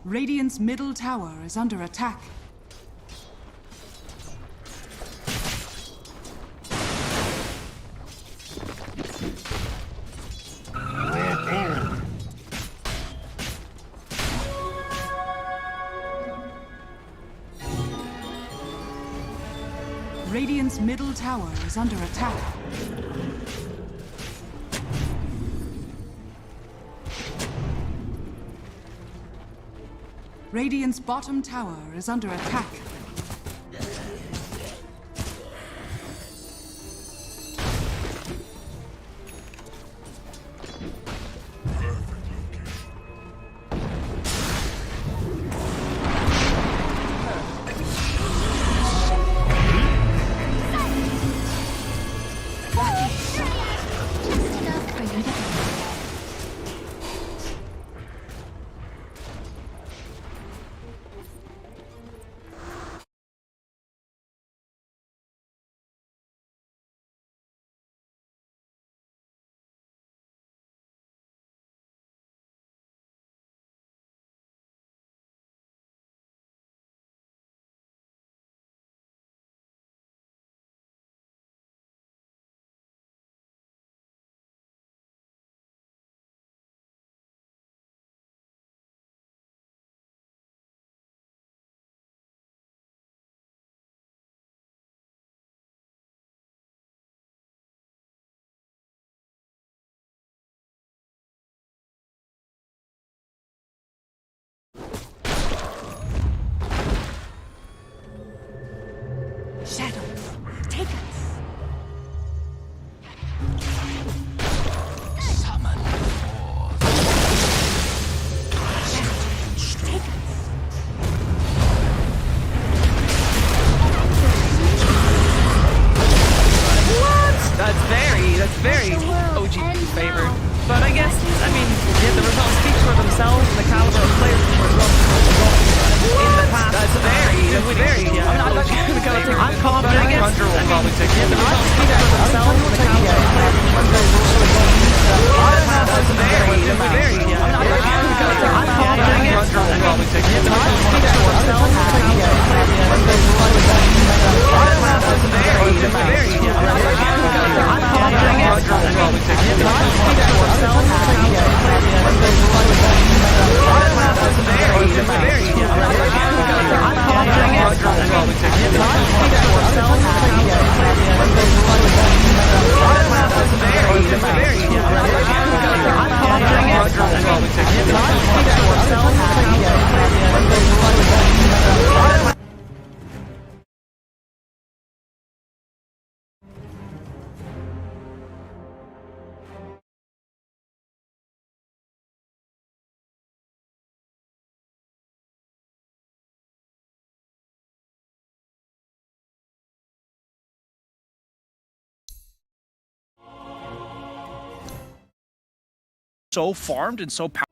Radiant's middle tower is under attack. Radiant's middle tower is under attack. Radiant's bottom tower is under attack. Shadows, take us. Summon forth. Shadows, take us. What? That's very OGP favored. But I guess, I mean, yeah, the results speak for themselves and the caliber of players who were in the past. That's very, yeah. I'm confident. But I guess, Tundra will probably take yeah, the results speak for themselves and the caliber of players who were in the past. That's very, yeah. I'm confident. I guess, Tundra will probably take yeah, the results speak for themselves and the caliber of players who were in the past. That's very, yeah. I'm confident. I guess, Tundra will probably take yeah, the results speak for themselves and the caliber of players who were in the past. That's very, yeah. I'm confident. I guess, Tundra will probably take yeah, the results speak for themselves and the caliber of players who were in the past. That's very, yeah. I'm confident. I guess, Tundra will probably take yeah, the results speak for themselves and the caliber of players who were in the past. so farmed and so powerful.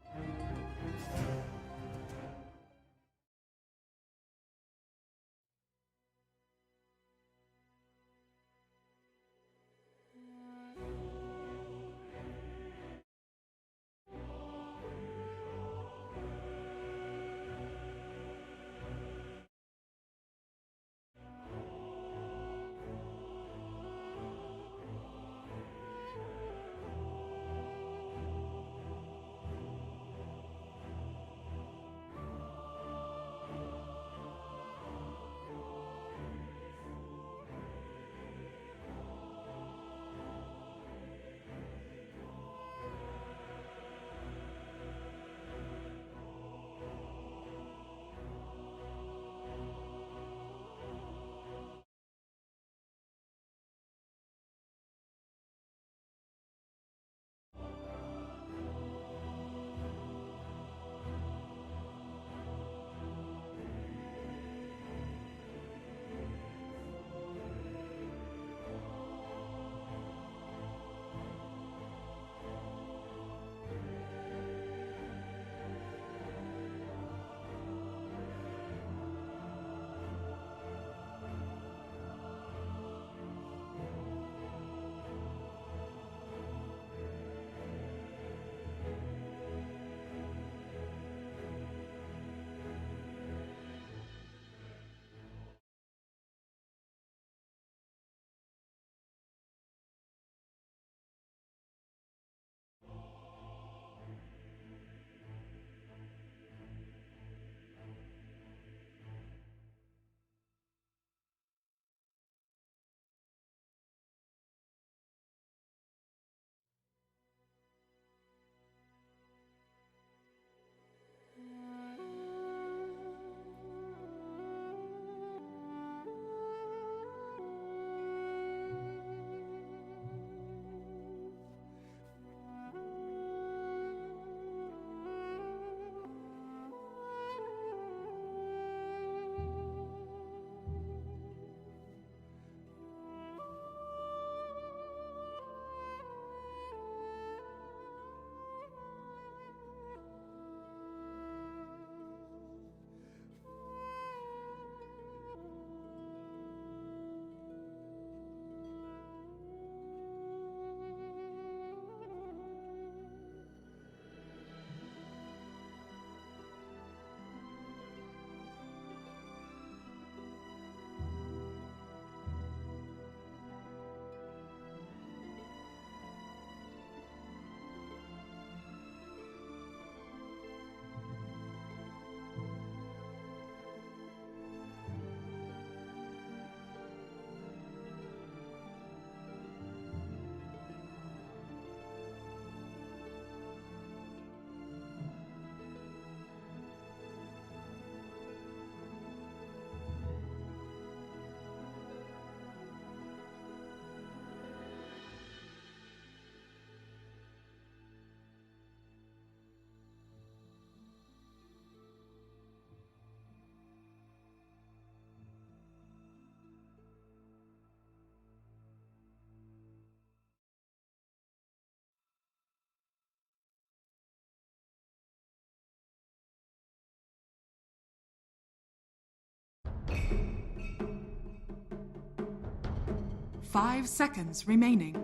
5 seconds remaining.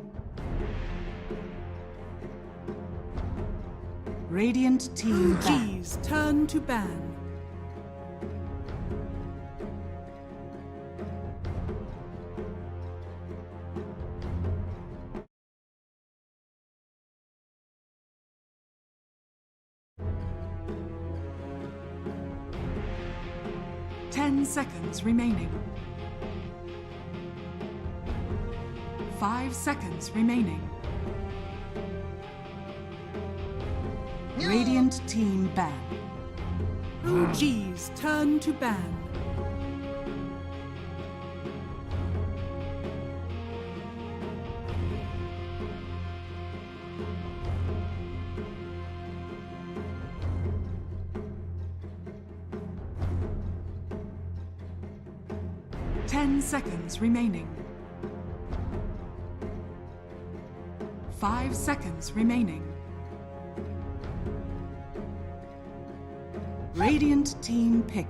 Radiant team ban. G's turn to ban. Ten seconds remaining. 5 seconds remaining. Radiant team ban. G's turn to ban. Ten seconds remaining. 5 seconds remaining. Radiant team pick.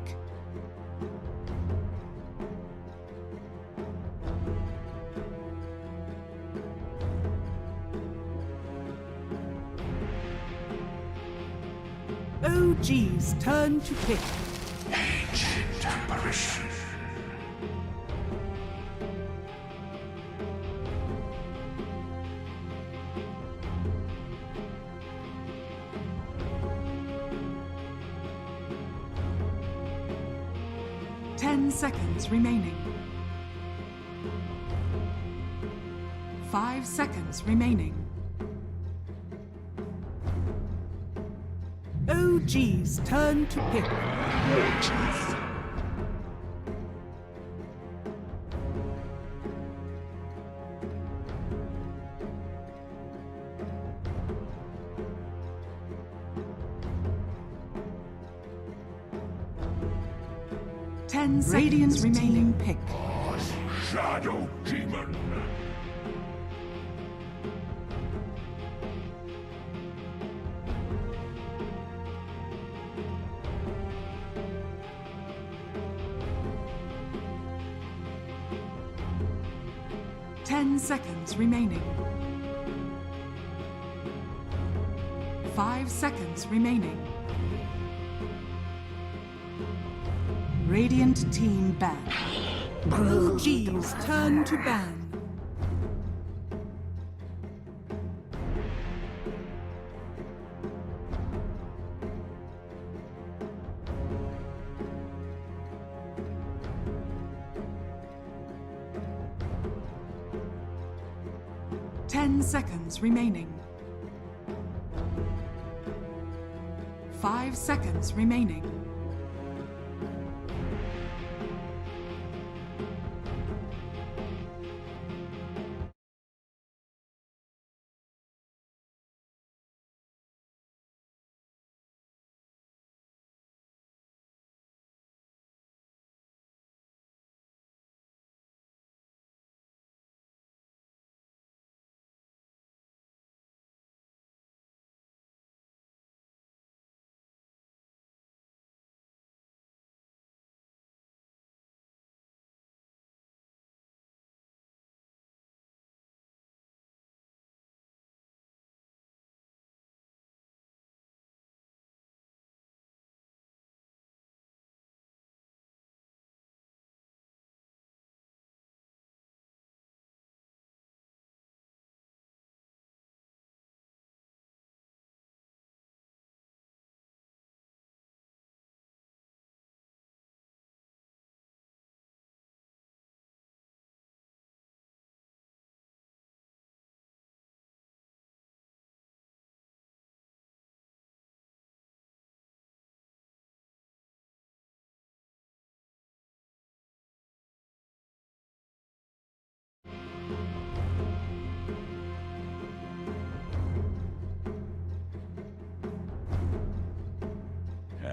OG's turn to pick. Ancient apparition. Ten seconds remaining. 5 seconds remaining. OG's turn to pick. Warchief. 10 seconds remaining. Pick. Shadow Demon. Ten seconds remaining. 5 seconds remaining. Radiant team ban. OG's turn to ban. Ten seconds remaining. 5 seconds remaining.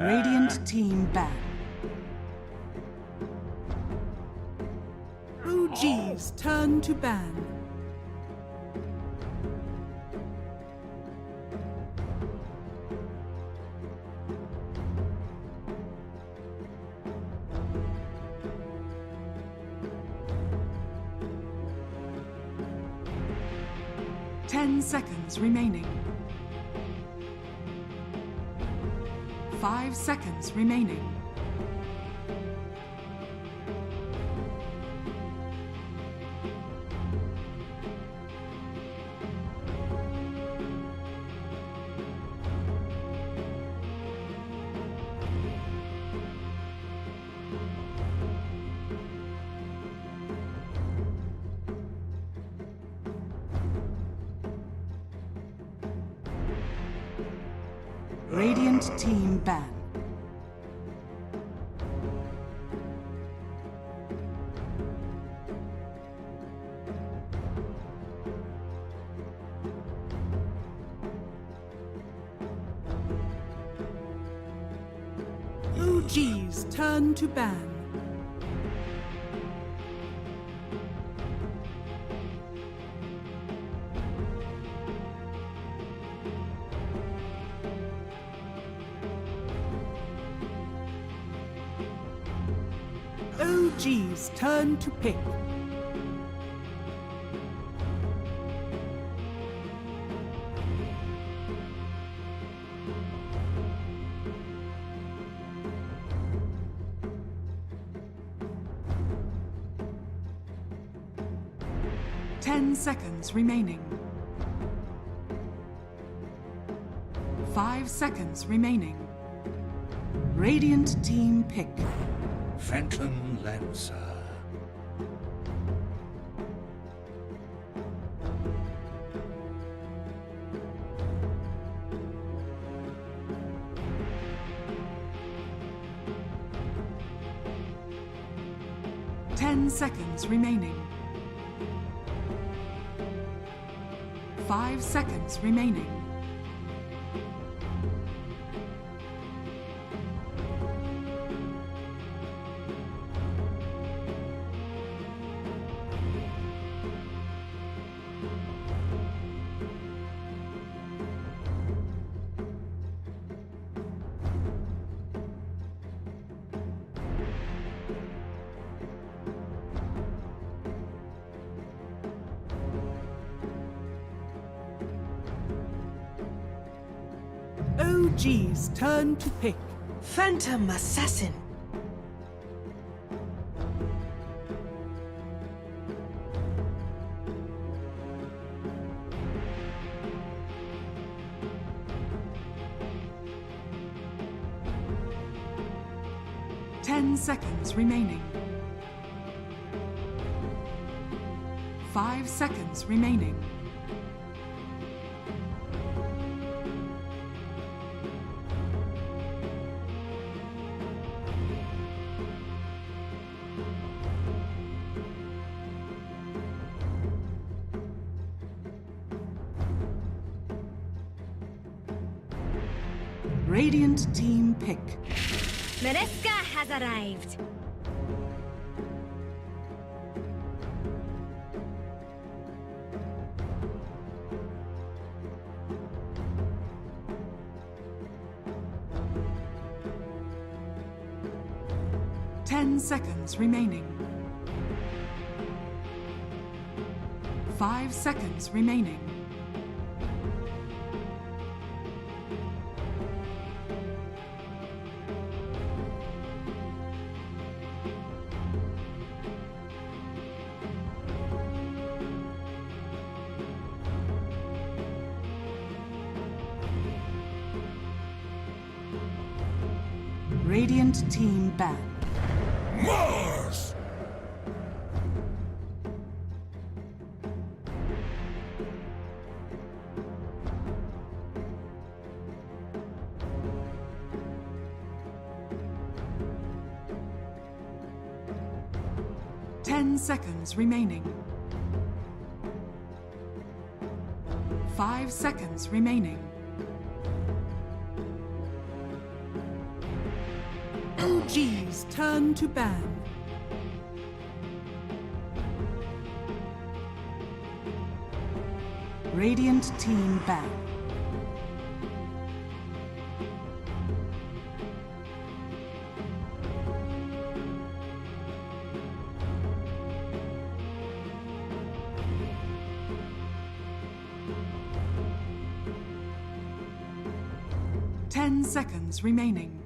Radiant team ban. OG's turn to ban. 10 seconds remaining. 5 seconds remaining. Radiant team ban. OG's turn to ban. OG's turn to pick. Ten seconds remaining. 5 seconds remaining. Radiant team pick. Phantom Lancer. Ten seconds remaining. 5 seconds remaining. OG's turn to pick. Phantom Assassin. Ten seconds remaining. 5 seconds remaining. Radiant team pick. Mereska has arrived. Ten seconds remaining. 5 seconds remaining. Radiant team ban. Mars! 10 seconds remaining. 5 seconds remaining. OG's turn to ban. Radiant team ban. 10 seconds remaining.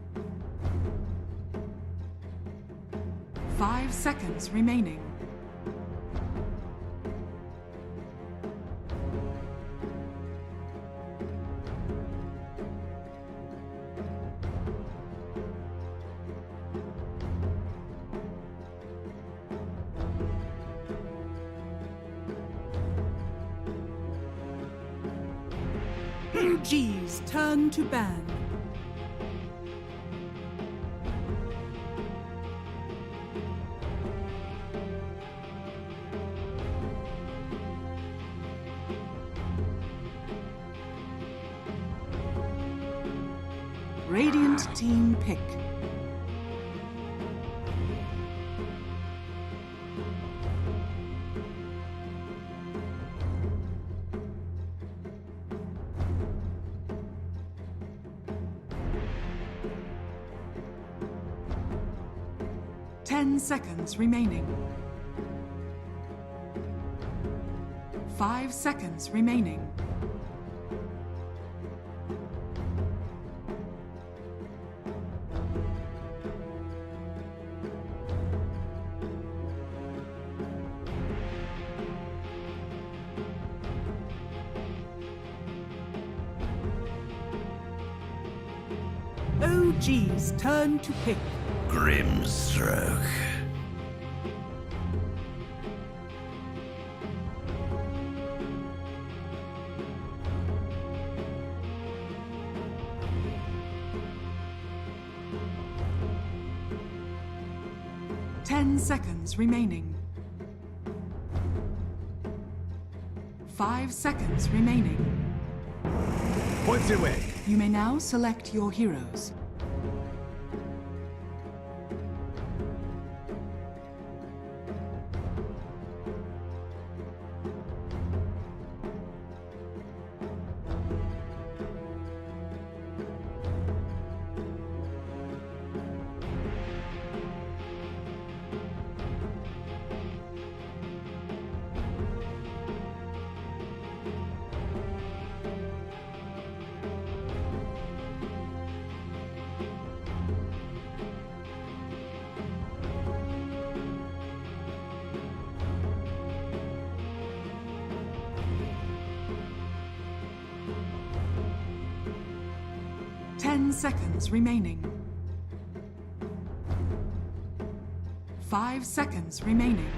5 seconds remaining. OG's turn to ban. Radiant team pick. Ten seconds remaining. 5 seconds remaining. OG's turn to pick. Grimstroke. Ten seconds remaining. 5 seconds remaining. Points away. You may now select your heroes. Ten seconds remaining. 5 seconds remaining.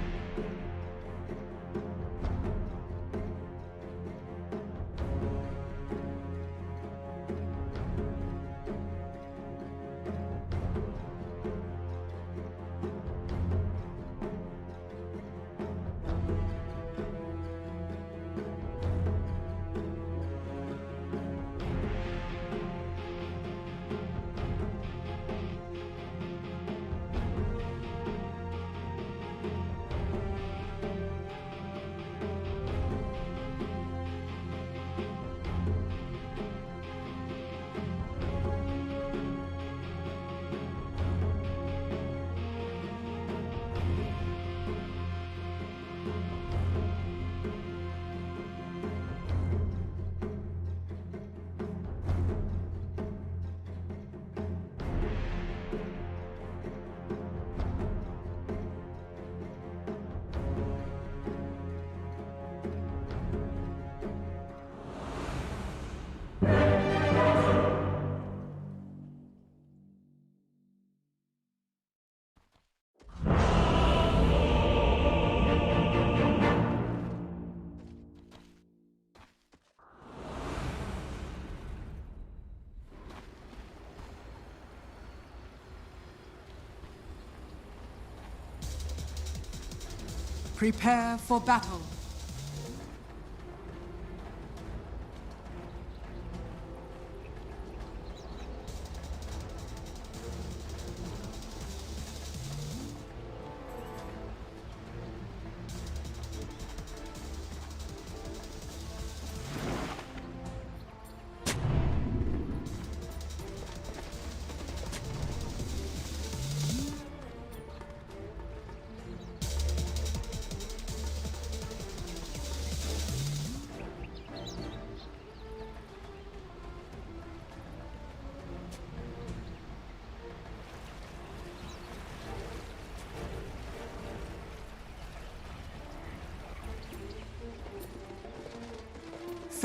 Prepare for battle.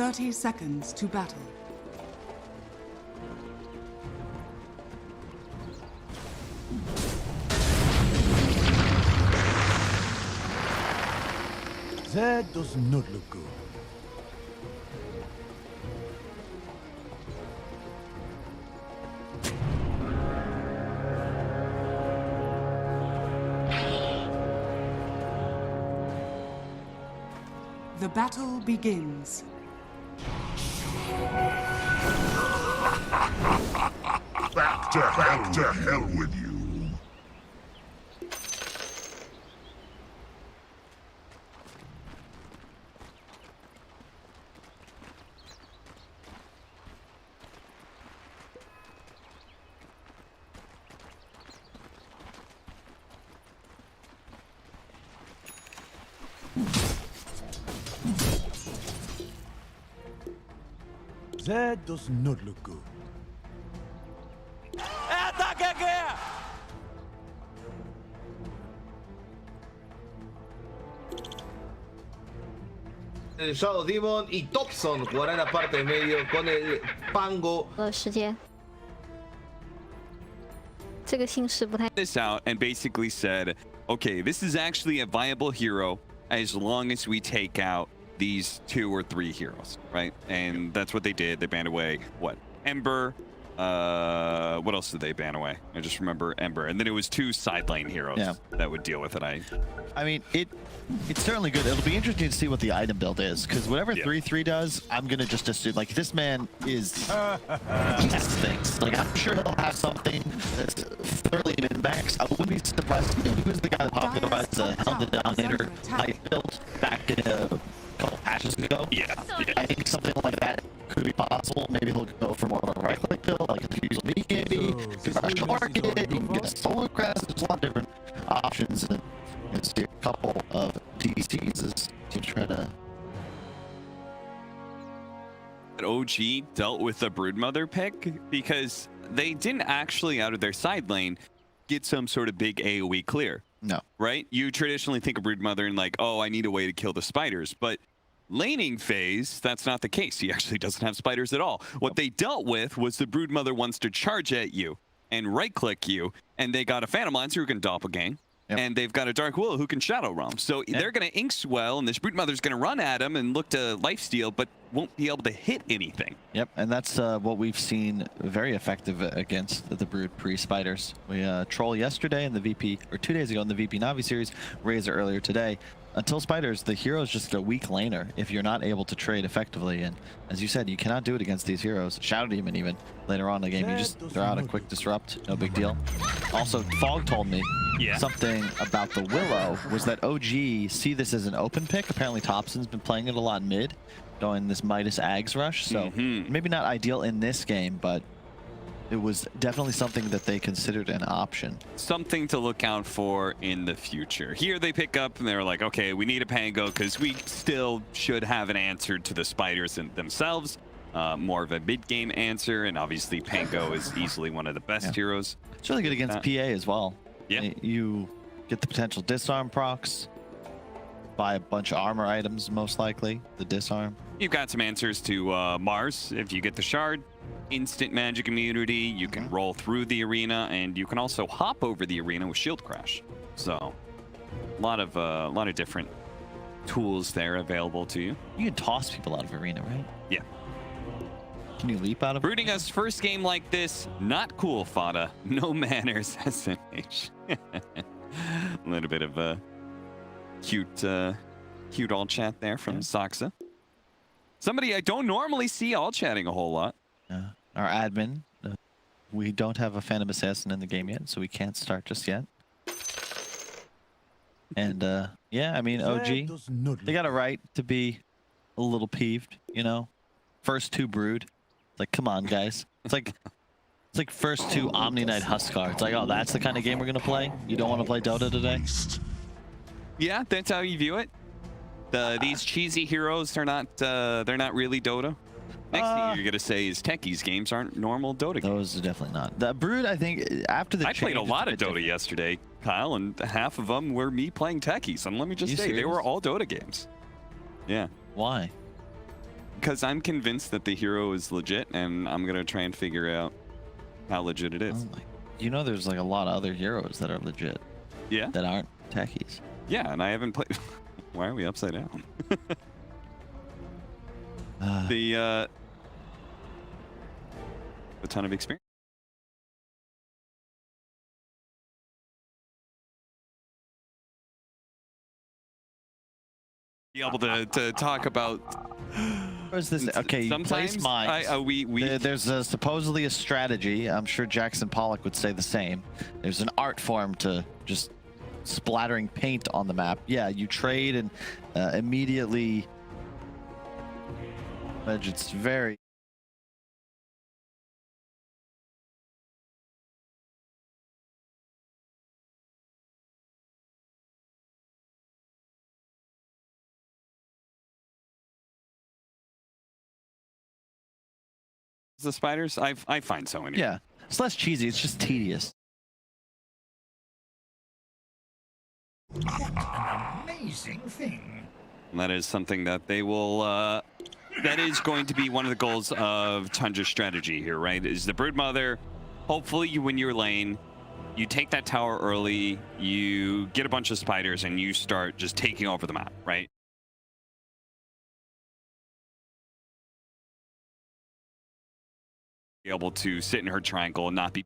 30 seconds to battle. That does not look good. The battle begins. Back to hell with you. That does not look good. El Shadow Demon y Thompson jugarán la parte de medio con el Pango. 时间，这个姓氏不太。 This out and basically said, okay, this is actually a viable hero as long as we take out these 2 or 3 heroes, right? And that's what they did. They banned away what? Ember. What else did they ban away? I just remember Ember, and then it was 2 side lane heroes that would deal with it. I mean, it's certainly good. It'll be interesting to see what the item build is, because whatever 3-3 does, I'm gonna just assume like this man is things. Like I'm sure he'll have something that's thoroughly min-max. I wouldn't be surprised. He was the guy that popularized the Helmet Dominator type build back in a couple patches ago. Yeah. I think something like that could be possible. Maybe he'll go for more of a right-click build, like a usual mini candy. You can rush the market, you can get a solar crest. There's a lot of different options, and it's a couple of DCs to try to. OG dealt with the Broodmother pick because they didn't actually, out of their side lane, get some sort of big AoE clear. No. Right? You traditionally think of Broodmother and like, oh, I need a way to kill the spiders, but laning phase, that's not the case. He actually doesn't have spiders at all. What they dealt with was the Broodmother wants to charge at you and right-click you, and they got a Phantom Lancer who can doppelgang, and they've got a Dark Willow who can Shadow Realm. So they're going to Inkswell, and this Broodmother's going to run at him and look to lifesteal, but won't be able to hit anything. Yep, and that's what we've seen very effective against the Brood pre-spiders. We Troll yesterday in the VP, or 2 days ago in the VP Navi series, Razor earlier today. Until spiders, the hero's just a weak laner if you're not able to trade effectively. And as you said, you cannot do it against these heroes. Shadow Demon even later on in the game, you just throw out a quick disrupt, no big deal. Also, Fog told me something about the Willow was that OG see this as an open pick. Apparently Thompson's been playing it a lot mid, going this Midas Ags rush. So maybe not ideal in this game, but it was definitely something that they considered an option. Something to look out for in the future. Here they pick up and they're like, okay, we need a Pango because we still should have an answer to the spiders themselves. More of a mid-game answer, and obviously Pango is easily one of the best heroes. It's really good against PA as well. Yeah. You get the potential disarm procs, buy a bunch of armor items, most likely, the disarm. You've got some answers to Mars if you get the shard. Instant magic immunity, you can roll through the arena, and you can also hop over the arena with shield crash. So a lot of different tools there available to you. You can toss people out of arena, right? Yeah. Can you leap out of Brooding us first game like this, not cool, Fada. No manners, SMH. A little bit of a cute all chat there from Saxa. Somebody I don't normally see all chatting a whole lot. Our admin, we don't have a Phantom Assassin in the game yet, so we can't start just yet. And yeah, I mean, OG, they got a right to be a little peeved, you know? First 2 Brood. It's like, come on, guys. It's like first 2 Omni Knight Huskar. It's like, oh, that's the kind of game we're gonna play? You don't want to play Dota today? Yeah, that's how you view it. These cheesy heroes are not they're not really Dota. Next thing you're gonna say is Techies games aren't normal Dota games. Those are definitely not. The Brood, I think, after the I played a lot of Dota yesterday, Kyle, and half of them were me playing Techies. And let me just say, they were all Dota games. Yeah. Why? Because I'm convinced that the hero is legit, and I'm gonna try and figure out how legit it is. Oh you know, there's like a lot of other heroes that are legit. Yeah. That aren't techies. Yeah, and I haven't played. Why are we upside down? A ton of experience. Be able to talk about. Where's this? Okay, sometimes place mines. There's supposedly a strategy. I'm sure Jackson Pollock would say the same. There's an art form to just splattering paint on the map. Yeah, you trade and immediately. It's very. The spiders, I find so interesting. Yeah, it's less cheesy. It's just tedious. What an amazing thing. And that is something that they will. That is going to be one of the goals of Tundra's strategy here, right? Is the Broodmother. Hopefully, you win your lane. You take that tower early. You get a bunch of spiders, and you start just taking over the map, right? Be able to sit in her triangle and not be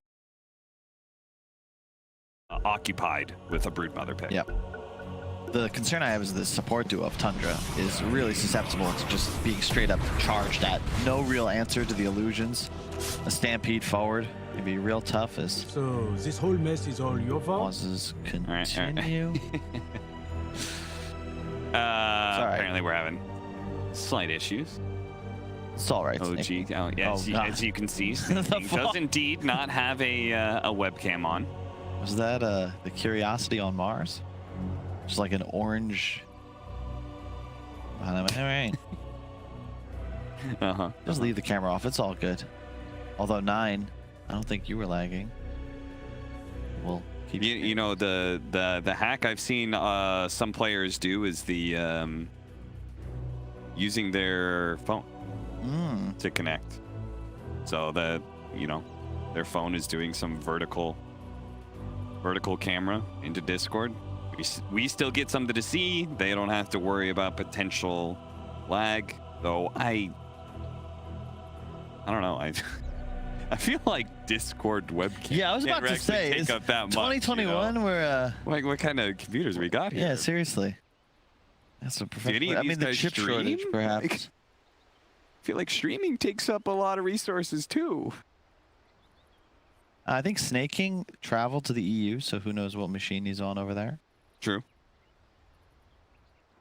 occupied with a Broodmother pick. Yep. The concern I have is the support duo of Tundra is really susceptible to just being straight up charged at. No real answer to the illusions. A stampede forward can be real tough as. So this whole mess is all your fault? Pauses continue. Apparently we're having slight issues. It's all right. Oh, gee. Oh, yeah, as you can see, he does indeed not have a webcam on. Was that the Curiosity on Mars? Just like an orange. All right. Just leave the camera off. It's all good. Although 9, I don't think you were lagging. We'll keep. You know the hack I've seen some players do is the using their phone to connect, so that their phone is doing some vertical camera into Discord. We still get something to see. They don't have to worry about potential lag, though. I don't know. I feel like Discord webcam. Yeah, I was about to say, take up that 2021. Much, we're like, what kind of computers we got here? Yeah, seriously. That's a professional. I mean, the chip shortage, perhaps. Like, I feel like streaming takes up a lot of resources too. I think Snaking traveled to the EU, so who knows what machine he's on over there. True.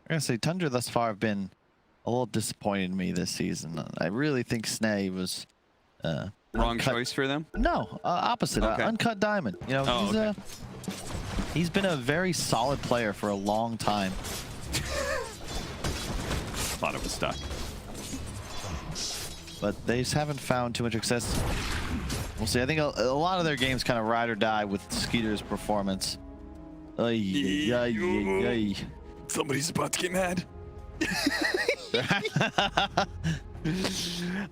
I gotta say, Tundra thus far have been a little disappointed in me this season. I really think Snay was wrong choice for them. No, opposite. Okay. Uncut diamond. You know, he's been a very solid player for a long time. Thought it was stuck. But they just haven't found too much success. We'll see. I think a lot of their games kind of ride or die with Skeeter's performance. Somebody's about to get mad.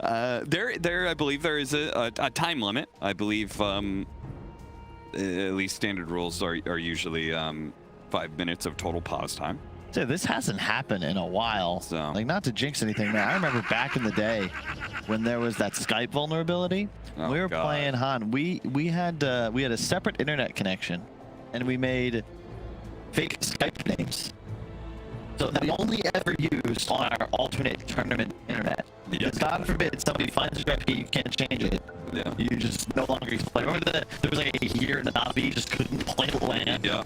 I believe there is a time limit. I believe at least standard rules are usually 5 minutes of total pause time. Dude, this hasn't happened in a while. So, like, not to jinx anything, man. I remember back in the day when there was that Skype vulnerability. We were playing Han. We had a separate internet connection, and we made fake Skype names. So that we only ever used on our alternate tournament internet. Because God forbid somebody finds your IP, you can't change it. Yeah. You just no longer used to play. Remember that there was like a year Navi just couldn't play the LAN. Yeah.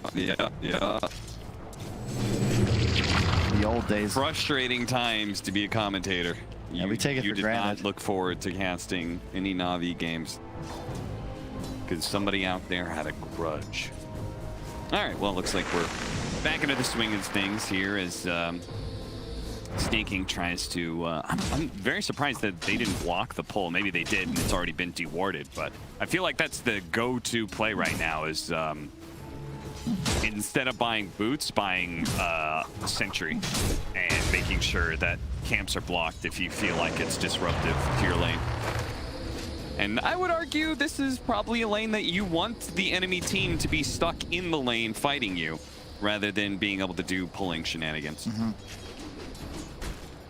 The old days. Frustrating times to be a commentator. Yeah, we take it for granted. You did not look forward to casting any Navi games because somebody out there had a grudge. All right, well, it looks like we're back into the swing of things here as Snaking tries to... I'm very surprised that they didn't block the pull. Maybe they did, and it's already been dewarded, but I feel like that's the go-to play right now is instead of buying boots, buying sentry and making sure that camps are blocked if you feel like it's disruptive to your lane. And I would argue this is probably a lane that you want the enemy team to be stuck in the lane fighting you, rather than being able to do pulling shenanigans.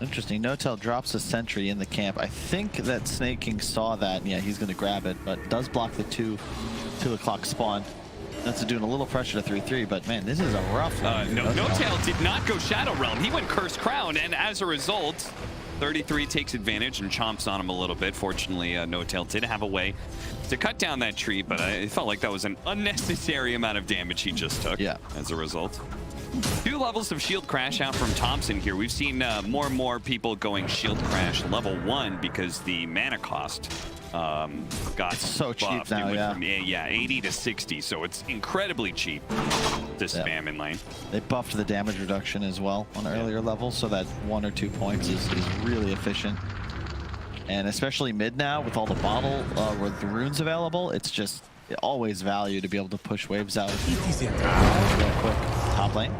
Interesting. No-Tail drops a sentry in the camp. I think that Snake King saw that, and yeah, he's going to grab it, but does block the 2 o'clock spawn. That's doing a little pressure to 3-3, but man, this is a rough one. No-Tail did not go Shadow Realm. He went Cursed Crown, and as a result, 33 takes advantage and chomps on him a little bit. Fortunately, No-Tail did have a way to cut down that tree, but it felt like that was an unnecessary amount of damage he just took as a result. 2 levels of Shield Crash out from Thompson here. We've seen more and more people going Shield Crash level 1 because the mana cost got so cheap buffed. now, From 80 to 60, so it's incredibly cheap to spam in lane. They buffed the damage reduction as well on earlier levels, so that 1 or 2 points is really efficient. And especially mid now, with all the bottle, with the runes available, it's just always value to be able to push waves out real quick. Top lane.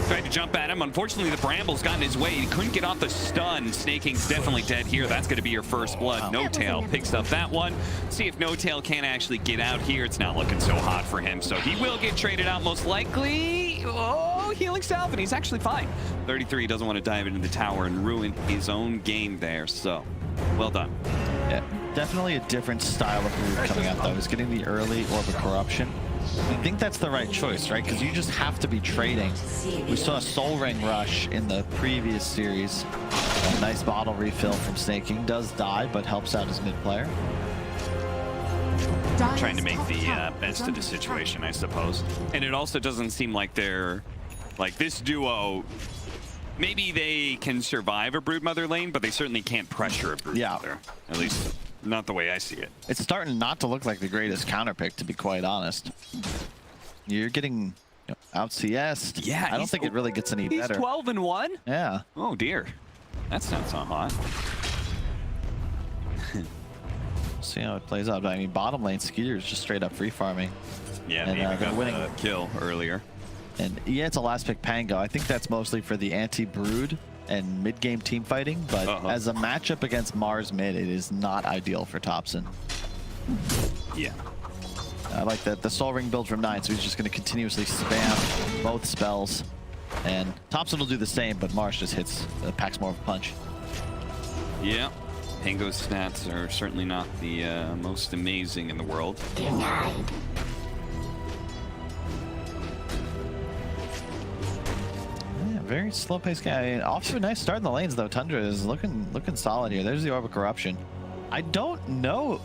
Tried to jump at him. Unfortunately, the Brambles got in his way. He couldn't get off the stun. Snake King's definitely dead here. That's going to be your first blood. No-Tail picks up that one. See if No-Tail can actually get out here. It's not looking so hot for him, so he will get traded out most likely. Oh, healing salve, and he's actually fine. 33 doesn't want to dive into the tower and ruin his own game there, so well done. Yeah, definitely a different style of move coming out, though. He's getting the early Orb of Corruption. I think that's the right choice, right? Because you just have to be trading. We saw a Soul Ring rush in the previous series. A nice bottle refill from Snake King. Does die, but helps out his mid player. Trying to make the best of the situation, I suppose. And it also doesn't seem like they're... Like, this duo... Maybe they can survive a Broodmother lane, but they certainly can't pressure a Broodmother. At least... not the way I see it. It's starting not to look like the greatest counter pick, to be quite honest. You're getting out CS'd. Yeah, I don't think it really gets any better. He's 12-1? Yeah. Oh dear. That's not so hot. See how it plays out. I mean, bottom lane Skeeter is just straight up free farming. Yeah, and maybe they're winning a kill earlier. And yeah, it's a last pick Pango. I think that's mostly for the anti-brood and mid-game team fighting, but as a matchup against Mars mid, it is not ideal for Thompson. Yeah. I like that the Soul Ring build from 9, so he's just going to continuously spam both spells. And Thompson will do the same, but Mars just packs more of a punch. Yeah. Pango's stats are certainly not the most amazing in the world. Very slow-paced game. I mean, off to a nice start in the lanes, though. Tundra is looking solid here. There's the Orb of Corruption. I don't know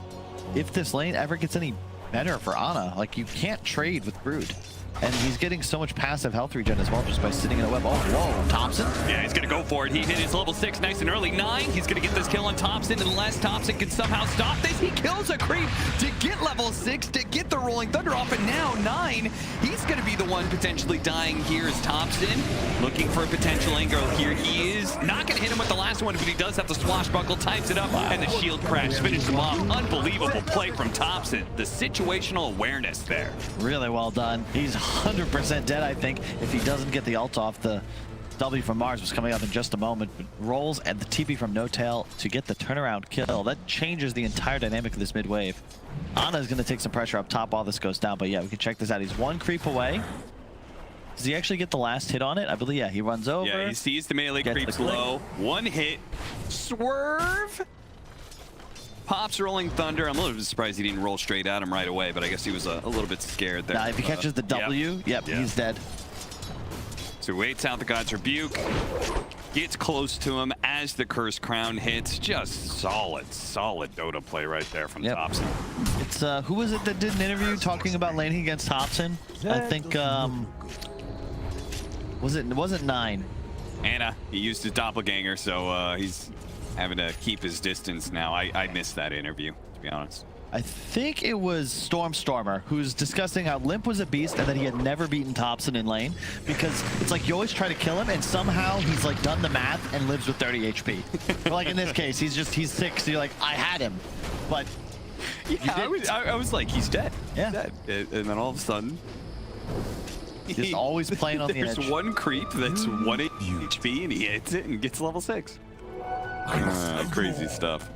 if this lane ever gets any better for Ana. Like, you can't trade with Brood. And he's getting so much passive health regen as well just by sitting in a web. Oh, whoa, Thompson. Yeah, he's going to go for it. He hit his level 6 nice and early. 9, he's going to get this kill on Thompson, unless Thompson can somehow stop this. He kills a creep to get level 6, to get the Rolling Thunder off, and now 9, he's going to be the one potentially dying here as Thompson. Looking for a potential angle here. He is not going to hit him with the last one, but he does have the swashbuckle, types it up, and the shield crash finishes him off. Unbelievable play from Thompson. The situational awareness there. Really well done. He's 100% dead, I think, if he doesn't get the ult off. The W from Mars was coming up in just a moment, but rolls and the TP from No-Tail to get the turnaround kill. That changes the entire dynamic of this mid wave. Ana is going to take some pressure up top while this goes down, but yeah, we can check this out. He's 1 creep away. Does he actually get the last hit on it? I believe, yeah, he runs over. Yeah, he sees the melee creeps low. 1 hit. Swerve. Pops Rolling Thunder. I'm a little bit surprised he didn't roll straight at him right away, but I guess he was a little bit scared there. Nah, if he catches the W, yep, he's dead. So waits out the God's Rebuke. Gets close to him as the Cursed Crown hits. Just solid Dota play right there from Thompson. It's, who was it that did an interview talking about laning against Thompson? I think, it wasn't 9. Anna, he used his doppelganger, so he's having to keep his distance now. I missed that interview, to be honest. I think it was Stormer who's discussing how Limp was a beast and that he had never beaten Thompson in lane, because it's like you always try to kill him and somehow he's like done the math and lives with 30 HP. But like in this case, he's 6, so you're like, I had him. But yeah, I was like, he's dead. Yeah. He's dead. And then all of a sudden, Just always playing on the edge. There's one creep that's 1 HP and he hits it and gets level 6. Crazy stuff.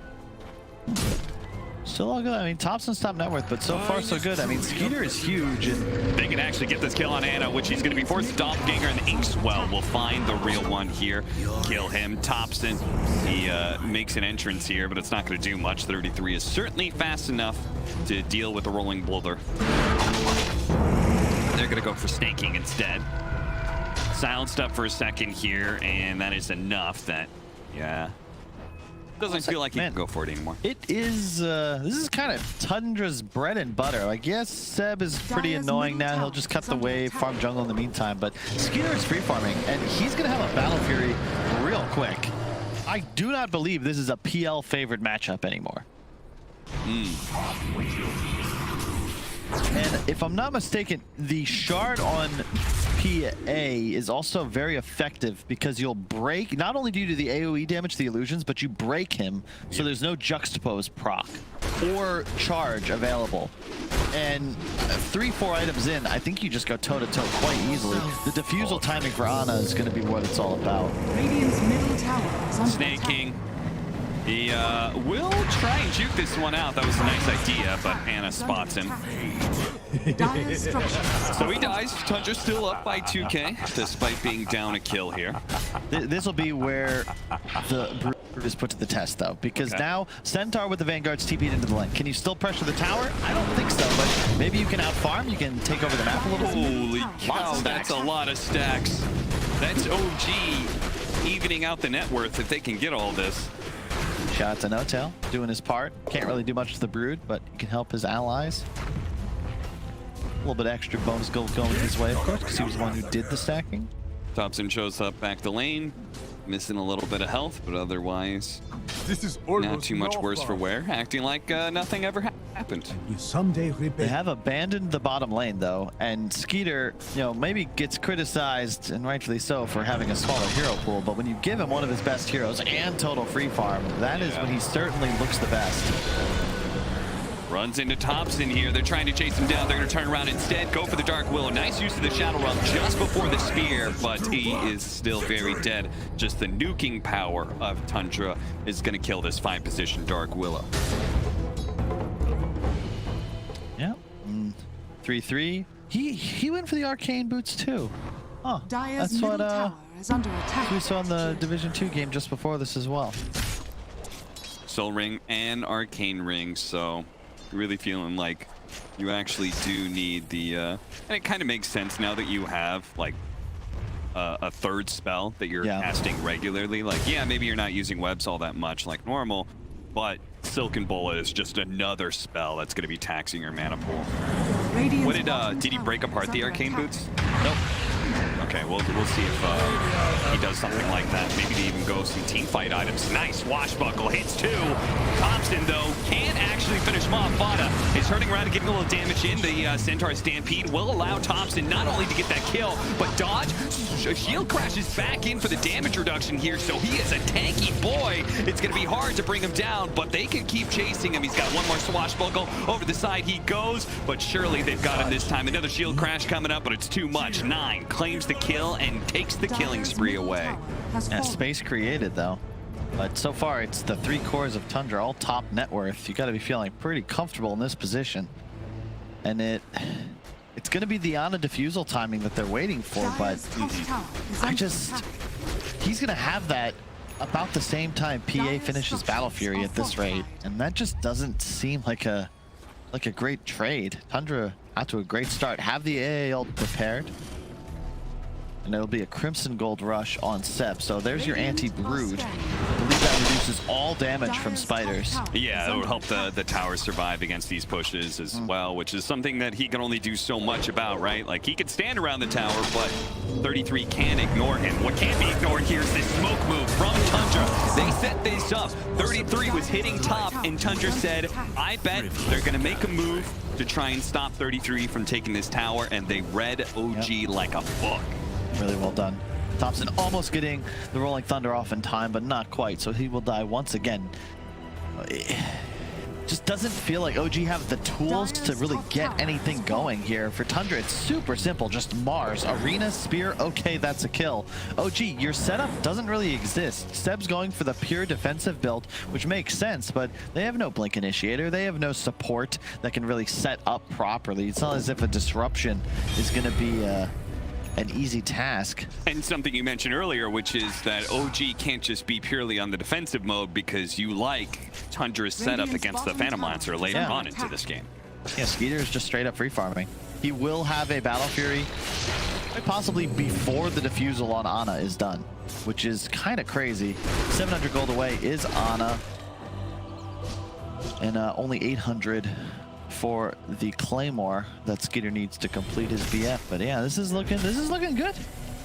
Still all good. I mean, Thompson's top net worth, but so far so good. I mean, Skeeter is huge, and they can actually get this kill on Ana, which he's going to be forced. Doppelganger and Inkswell will find the real one here. Kill him. Thompson, he makes an entrance here, but it's not going to do much. 33 is certainly fast enough to deal with the rolling boulder. They're going to go for snaking instead. Silenced up for a second here, and that is enough that, yeah. Doesn't feel like he can go for it anymore. It is, this is kind of Tundra's bread and butter. Like, yes, Seb is pretty annoying now. He'll just cut the wave, farm jungle in the meantime. But Skeeter is free farming, and he's going to have a Battle Fury real quick. I do not believe this is a PL favored matchup anymore. And if I'm not mistaken, the shard on PA is also very effective because you'll break, not only do you do the AoE damage to the illusions, but you break him, so there's no juxtapose proc or charge available. And 3-4 items in, I think you just go toe-to-toe quite easily. The diffusal timing for Ana is going to be what it's all about. Radiant's middle tower is under Snaking. He will try and juke this one out. That was a nice idea, but Ana spots him. So he dies. Tundra's still up by 2k, despite being down a kill here. This will be where the Brood is put to the test, though, because now Centaur with the Vanguard's TP'd into the lane. Can you still pressure the tower? I don't think so, but maybe you can out-farm. You can take over the map a little bit. Holy cow, that's a lot of stacks. That's OG evening out the net worth if they can get all this. Shout out to No-Tail, doing his part. Can't really do much to the Brood, but he can help his allies. A little bit extra bonus gold going his way, of course, because he was the one who did the stacking. Thompson shows up back the lane, missing a little bit of health, but otherwise This is not too much worse for wear, acting like nothing ever happened. You someday They have abandoned the bottom lane, though, and Skeeter, you know, maybe gets criticized, and rightfully so, for having a smaller hero pool, but when you give him one of his best heroes and total free farm, that is when he certainly looks the best. Runs into Thompson here. They're trying to chase him down. They're going to turn around instead, go for the Dark Willow. Nice use of the Shadow Realm just before the spear, but he is still very dead. Just the nuking power of Tundra is going to kill this 5-position Dark Willow. Yeah. 3-3. He went for the arcane boots too. Oh, that's what we saw in the Division 2 game just before this as well. Soul Ring and Arcane Ring, so really feeling like you actually do need the and it kind of makes sense now that you have like a third spell that you're casting regularly. Like, yeah, maybe you're not using webs all that much like normal, but Silken Bullet is just another spell that's going to be taxing your mana pool. What did he break apart the arcane boots? Nope. Okay, we'll see if he does something like that. Maybe they even go some team fight items. Nice swashbuckle hits too. Thompson, though, can't actually finish him off. Fada is hurting around and getting a little damage in. The Centaur Stampede will allow Thompson not only to get that kill, but dodge. Shield crashes back in for the damage reduction here, so he is a tanky boy. It's going to be hard to bring him down, but they can keep chasing him. He's got one more swashbuckle. Over the side he goes, but surely they've got him this time. Another shield crash coming up, but it's too much. 9 claims the kill and takes the killing spree away. Yeah, space created though. But so far it's the 3 cores of Tundra, all top net worth. You got to be feeling pretty comfortable in this position. And it's going to be the Ana diffusal timing that they're waiting for, but he's going to have that about the same time PA finishes Battle Fury at this rate, and that just doesn't seem like a great trade. Tundra out to a great start, have the AAL prepared, and it'll be a Crimson Gold rush on Seb. So there's your anti-Brood. I believe that reduces all damage from spiders. Yeah, it will help the towers survive against these pushes as well, which is something that he can only do so much about, right? Like, he could stand around the tower, but 33 can ignore him. What can't be ignored here is this smoke move from Tundra. They set this up. 33 was hitting top, and Tundra said, I bet they're going to make a move to try and stop 33 from taking this tower, and they read OG like a book. Really well done. Thompson almost getting the Rolling Thunder off in time, but not quite, so he will die once again. just doesn't feel like OG have the tools to really get anything going here. For Tundra, it's super simple. Just Mars, Arena, Spear, okay, that's a kill. OG, your setup doesn't really exist. Seb's going for the pure defensive build, which makes sense, but they have no Blink Initiator. They have no support that can really set up properly. It's not as if a disruption is going to be an easy task. And something you mentioned earlier, which is that OG can't just be purely on the defensive mode because you like Tundra's setup against the Phantom Lancer later on into this game. Yeah, Skeeter is just straight up free farming. He will have a Battle Fury possibly before the defusal on Ana is done, which is kind of crazy. 700 gold away is Ana, and only 800 for the Claymore that Skeeter needs to complete his BF. But yeah, this is looking good.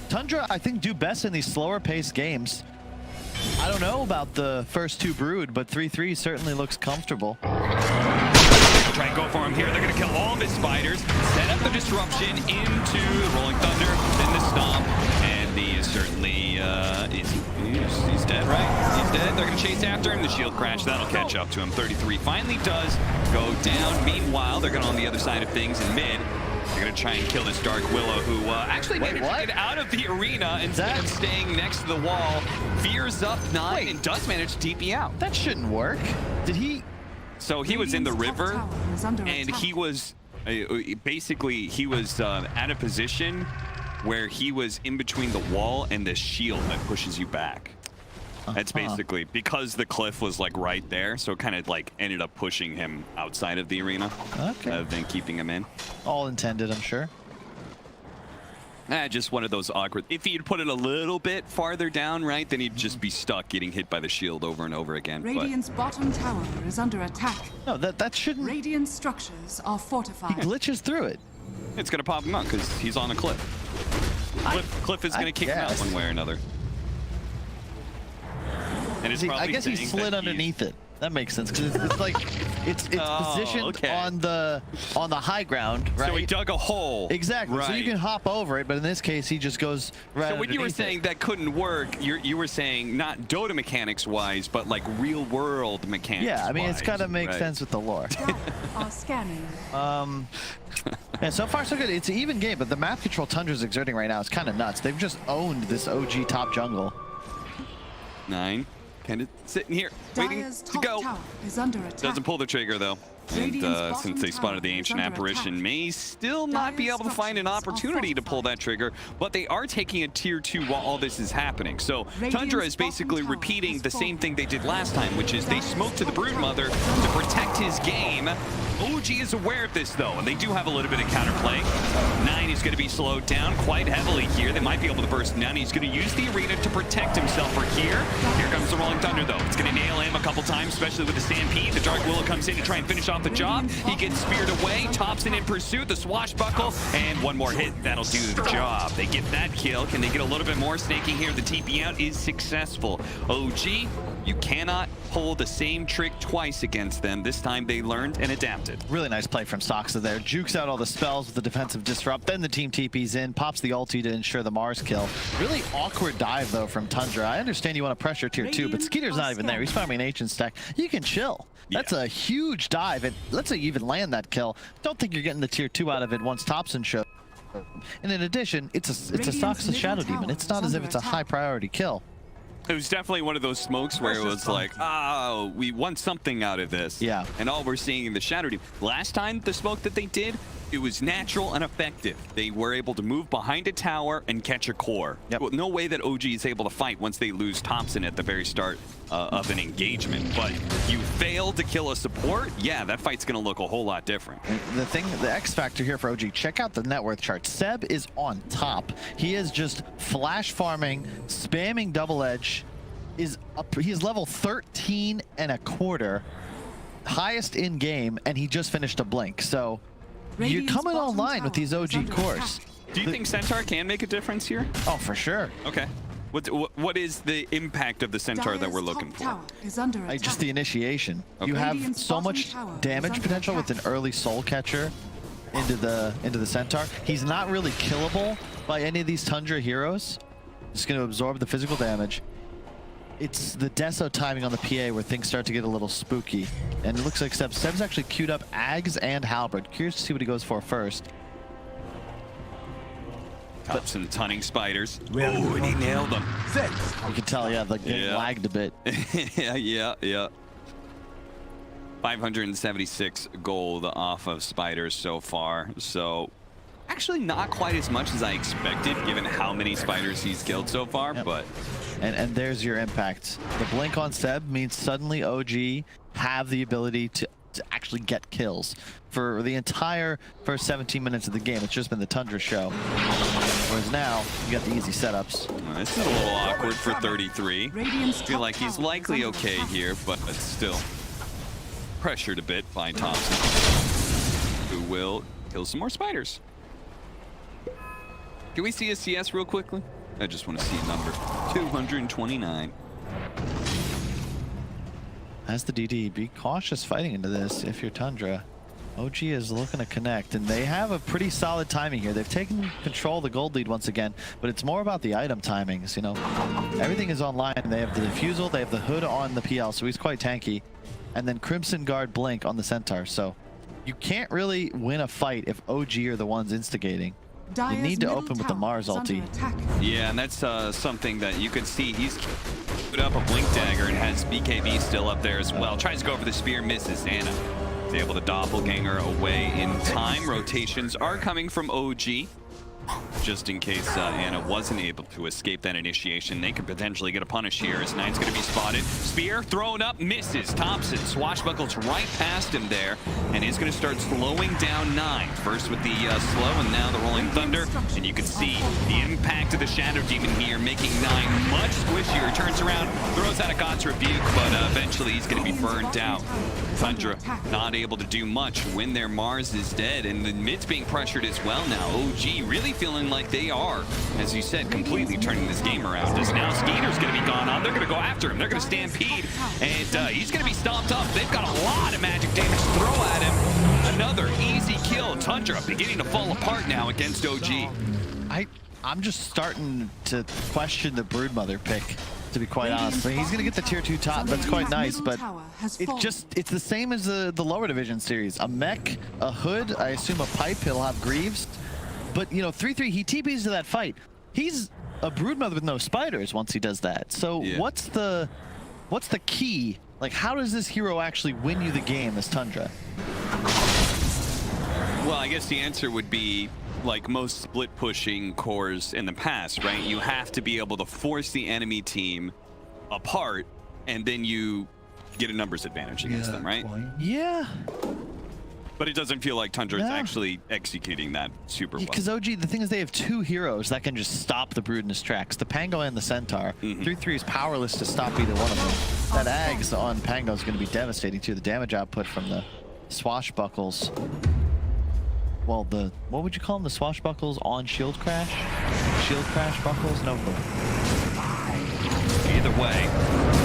Tundra, I think, do best in these slower paced games. I don't know about the first two Brood, but 3-3 certainly looks comfortable. Try and go for him here. They're going to kill all of his spiders, set up the disruption into the Rolling Thunder, then the Stomp, and he is certainly, he's dead, right? He's dead. They're going to chase after him. The shield crash, that'll catch up to him. 33 finally does go down. Meanwhile, they're going on the other side of things in mid. They're going to try and kill this Dark Willow, who actually managed to get out of the arena instead of staying next to the wall. Fears up 9 and does manage to TP out. That shouldn't work. Did he? So he was in the river, and he was basically at a position where he was in between the wall and the shield that pushes you back. That's basically because the cliff was like right there, so it kind of like ended up pushing him outside of the arena rather than keeping him in. All intended, I'm sure. Just one of those awkward. If he'd put it a little bit farther down, right, then he'd just be stuck getting hit by the shield over and over again. Radiant's bottom tower is under attack. No, that shouldn't. Radiant structures are fortified. He glitches through it. It's gonna pop him out because he's on a cliff. Cliff is gonna kick him out one way or another. And it's I guess he slid underneath it. That makes sense because it's like it's positioned on the high ground, right? So he dug a hole. Exactly. Right. So you can hop over it, but in this case, he just goes right. So when you were saying that couldn't work, you were saying not Dota mechanics wise, but like real world mechanics. Yeah, I mean it's gotta make sense with the lore. Scanning. Yeah, so far so good. It's an even game, but the map control Tundra's exerting right now is kind of nuts. They've just owned this OG top jungle. 9. Kind of sitting here, waiting to go. Doesn't pull the trigger though. And since they spotted the Ancient Apparition, may still not be able to find an opportunity to pull that trigger, but they are taking a tier 2 while all this is happening. So Tundra is basically repeating the same thing they did last time, which is they smoked to the Broodmother to protect his game. OG is aware of this though, and they do have a little bit of counterplay. 9 is going to be slowed down quite heavily here. They might be able to burst him down. He's going to use the arena to protect himself for here. Here comes the Rolling Thunder though. It's going to nail him a couple times, especially with the Stampede. The Dark Willow comes in to try and finish off the job. He gets speared away. Thompson in pursuit. The swashbuckle. And one more hit. That'll do the job. They get that kill. Can they get a little bit more? Snaking here. The TP out is successful. OG, you cannot pull the same trick twice against them. This time they learned and adapted. Really nice play from Soxa there. Jukes out all the spells with the defensive disrupt. Then the team TP's in. Pops the ulti to ensure the Mars kill. Really awkward dive though from Tundra. I understand you want to pressure tier 2, but Skeeter's not even there. He's farming an ancient stack. You can chill. That's a huge dive, and let's say you even land that kill. Don't think you're getting the tier 2 out of it once Thompson shows. And in addition, it's a Soxa Shadow Demon. It's not as if it's a high priority kill. It was definitely one of those smokes where it was like, oh, we want something out of this. Yeah. And all we're seeing in the Shadow Demon. Last time the smoke that they did, it was natural and effective. They were able to move behind a tower and catch a core. Well, no way that OG is able to fight once they lose Thompson at the very start of an engagement. But you fail to kill a support, yeah, that fight's going to look a whole lot different. The X factor here for OG, check out the net worth chart. Seb is on top. He is just flash farming, spamming double edge. He's level 13 and a quarter, highest in game, and he just finished a blink. So you're coming online with these OG cores. Do you think Centaur can make a difference here? Oh, for sure. Okay. What is the impact of the Centaur that we're looking for? Just the initiation. Okay. You have so much damage potential with an early soul catcher into the Centaur. He's not really killable by any of these Tundra heroes. Just going to absorb the physical damage. it's the Deso timing on the PA where things start to get a little spooky. And it looks like Seb's actually queued up Ags and Halberd. Curious to see what he goes for first. Thompson tunning spiders. Oh, and he nailed them. You can tell, yeah, the game lagged a bit. yeah. 576 gold off of spiders so far. So actually not quite as much as I expected, given how many spiders he's killed so far, but... And there's your impact. The blink on Seb means suddenly OG have the ability to actually get kills. For the entire first 17 minutes of the game, it's just been the Tundra show. Whereas now, you got the easy setups. This is a little awkward for 33. I feel like he's likely okay here, but it's still pressured a bit by Thompson, who will kill some more spiders. Can we see a CS real quickly? I just want to see a number. 229. As the DD, be cautious fighting into this if you're Tundra. OG is looking to connect, and they have a pretty solid timing here. They've taken control of the gold lead once again, but it's more about the item timings. You know, everything is online. They have the defusal, they have the hood on the PL, so he's quite tanky. And then Crimson Guard Blink on the Centaur, so you can't really win a fight if OG are the ones instigating. You need to open with the Mars ulti. Yeah, and that's something that you can see. He's put up a Blink Dagger and has BKB still up there as well. Tries to go for the spear, misses. Anna is able to doppelganger away in time. Rotations are coming from OG. Just in case Anna wasn't able to escape that initiation, they could potentially get a punish here as Nine's going to be spotted. Spear thrown up, misses. Thompson swashbuckles right past him there and is going to start slowing down Nine. First with the slow and now the Rolling Thunder. And you can see the impact of the Shadow Demon here, making Nine much squishier. Turns around, throws out a God's Rebuke, but eventually he's going to be burned out. Tundra not able to do much when their Mars is dead, and the mid's being pressured as well now. OG really feeling like they are, as you said, completely turning this game around. As now Skeeter's going to be gone on. They're going to go after him. They're going to stampede, and he's going to be stomped up. They've got a lot of magic damage to throw at him. Another easy kill. Tundra beginning to fall apart now against OG. I'm just starting to question the Broodmother pick, to be quite honest. I mean, he's going to get the tier 2 top. That's quite nice, but it's the same as the lower division series. A mech, a hood, I assume a pipe. He'll have Greaves. But, you know, 3-3, he TPs to that fight. He's a Broodmother with no spiders once he does that. So what's the key? Like, how does this hero actually win you the game as Tundra? Well, I guess the answer would be, like most split pushing cores in the past, right? You have to be able to force the enemy team apart, and then you get a numbers advantage against them, right? Yeah. But it doesn't feel like Tundra is actually executing that super well. Because OG, the thing is, they have two heroes that can just stop the Brood in his tracks. The Pango and the Centaur. 3-3 is powerless to stop either one of them. That Ags on Pango is going to be devastating too. The damage output from the swashbuckles. Well, what would you call them? The swashbuckles on shield crash? Shield crash buckles? No. Either way,